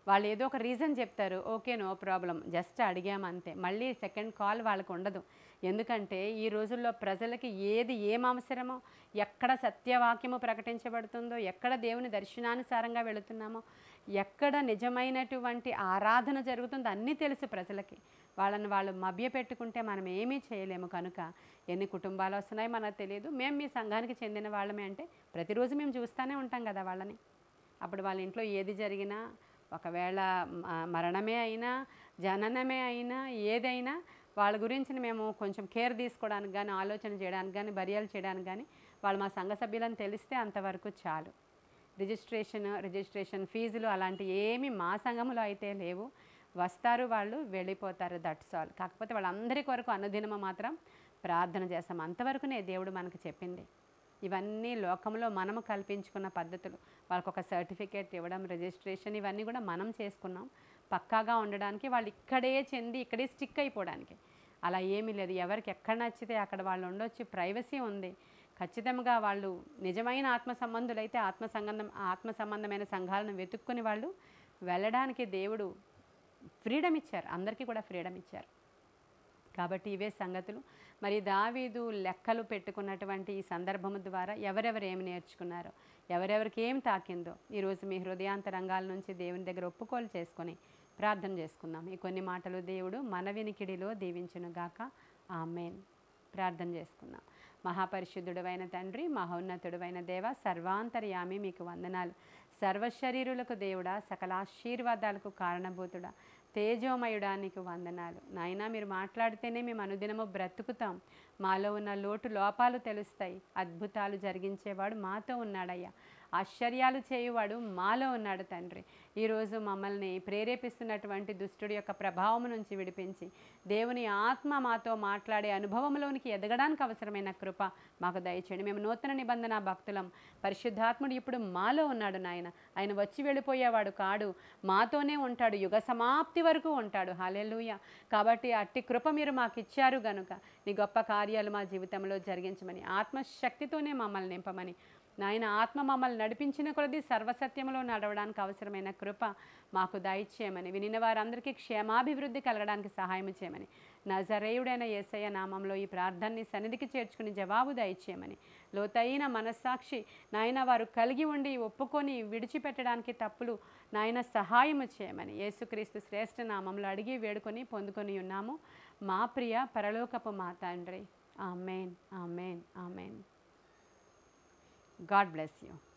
వాళ్ళు ఏదో ఒక రీజన్ చెప్తారు, ఓకే నో ప్రాబ్లం, జస్ట్ అడిగామంతే. మళ్ళీ సెకండ్ కాల్ వాళ్ళకు ఉండదు. ఎందుకంటే ఈ రోజుల్లో ప్రజలకి ఏం అవసరమో, ఎక్కడ సత్యవాక్యము ప్రకటించబడుతుందో, ఎక్కడ దేవుని దర్శనానుసారంగా వెళుతున్నామో, ఎక్కడ నిజమైనటువంటి ఆరాధన జరుగుతుందో అన్నీ తెలుసు ప్రజలకి. వాళ్ళని వాళ్ళు మభ్యపెట్టుకుంటే మనం ఏమీ చేయలేము. కనుక ఎన్ని కుటుంబాలు వస్తున్నాయో మనకు తెలియదు. మేము మీ సంఘానికి చెందిన వాళ్ళమే అంటే ప్రతిరోజు మేము చూస్తూనే ఉంటాం కదా వాళ్ళని. అప్పుడు వాళ్ళ ఇంట్లో ఏది జరిగినా, ఒకవేళ మరణమే అయినా, జననమే అయినా, ఏదైనా వాళ్ళ గురించి మేము కొంచెం కేర్ తీసుకోవడానికి కానీ, ఆలోచన చేయడానికి కానీ, బర్యాలు చేయడానికి కానీ వాళ్ళు మా సంఘ సభ్యులని తెలిస్తే అంతవరకు చాలు. రిజిస్ట్రేషన్ ఫీజులు అలాంటి ఏమీ మా సంఘములో అయితే లేవు. వస్తారు, వాళ్ళు వెళ్ళిపోతారు, దట్స్ ఆల్. కాకపోతే వాళ్ళందరి కొరకు అనుదినము మాత్రం ప్రార్థన చేస్తాం. అంతవరకునే దేవుడు మనకు చెప్పింది. ఇవన్నీ లోకంలో మనము కల్పించుకున్న పద్ధతులు. వాళ్ళకు ఒక సర్టిఫికేట్ ఇవ్వడం, రిజిస్ట్రేషన్, ఇవన్నీ కూడా మనం చేసుకున్నాం పక్కాగా ఉండడానికి. వాళ్ళు ఇక్కడే చెంది ఇక్కడే స్టిక్ అయిపోవడానికి. అలా ఏమీ లేదు. ఎవరికి ఎక్కడ నచ్చితే అక్కడ వాళ్ళు ఉండొచ్చు, ప్రైవసీ ఉంది. ఖచ్చితంగా వాళ్ళు నిజమైన ఆత్మ సంబంధులైతే ఆత్మ సంబంధమైన సంఘాలను వెతుక్కుని వాళ్ళు వెళ్ళడానికి దేవుడు ఫ్రీడమ్ ఇచ్చారు. అందరికీ కూడా ఫ్రీడమ్ ఇచ్చారు. కాబట్టి ఇవే సంగతులు. మరి దావీదు లెక్కలు పెట్టుకున్నటువంటి ఈ సందర్భము ద్వారా ఎవరెవరు ఏమి నేర్చుకున్నారో, ఎవరెవరికి ఏం తాకిందో ఈరోజు మీ హృదయాంతరంగాల నుంచి దేవుని దగ్గర ఒప్పుకోలు చేసుకొని ప్రార్థన చేసుకుందాం. ఈ కొన్ని మాటలు దేవుడు మన వినికిడిలో దీవించునుగాక. ఆమేన్. ప్రార్థన చేసుకుందాం. మహాపరిశుద్ధుడైన తండ్రి, మహోన్నతుడైన దేవ, సర్వాంతర్యామి మీకు వందనాలు. సర్వశరీరులకు దేవుడా, సకల ఆశీర్వాదాలకు కారణభూతుడా, తేజోమయుడానికి వందనాలు నాయనా. మీరు మాట్లాడితేనే మేము అనుదినము బ్రతుకుతాం. మాలో ఉన్న లోటు లోపాలు తెలుస్తాయి. అద్భుతాలు జరిగించేవాడు మాతో ఉన్నాడయ్యా. ఆశ్చర్యాలు చేయువాడు మాలో ఉన్నాడు తండ్రి. ఈరోజు మమ్మల్ని ప్రేరేపిస్తున్నటువంటి దుష్టుడి యొక్క ప్రభావం నుంచి విడిపించి దేవుని ఆత్మ మాతో మాట్లాడే అనుభవంలోనికి ఎదగడానికి అవసరమైన కృప మాకు దయచేయండి. మేము నూతన నిబంధన భక్తులం. పరిశుద్ధాత్ముడు ఇప్పుడు మాలో ఉన్నాడు నాయన. ఆయన వచ్చి వెళ్ళిపోయేవాడు కాడు, మాతోనే ఉంటాడు, యుగ సమాప్తి వరకు ఉంటాడు. హల్లెలూయా. కాబట్టి అట్టి కృప మీరు మాకు ఇచ్చారు గనుక నీ గొప్ప కార్యాలు మా జీవితంలో జరిగించమని, ఆత్మశక్తితోనే మమ్మల్ని నింపమని నాయన. ఆత్మ మమ్మల్ని నడిపించిన కొలది సర్వసత్యంలో నడవడానికి అవసరమైన కృప మాకు దయచేయమని, వినిన వారందరికీ క్షేమాభివృద్ధి కలగడానికి సహాయం చేయమని, నజరేయుడైన యేసయ్య నామంలో ఈ ప్రార్థనని సన్నిధికి చేర్చుకుని జవాబు దయచేయమని, లోతైన మనస్సాక్షి నాయన వారు కలిగి ఉండి ఒప్పుకొని విడిచిపెట్టడానికి తప్పులు నాయన సహాయము చేయమని యేసుక్రీస్తు శ్రేష్ఠ నామంలో అడిగి వేడుకొని పొందుకొని ఉన్నాము మా ప్రియ పరలోకపు మా తండ్రి. Amen, amen, amen. God bless you.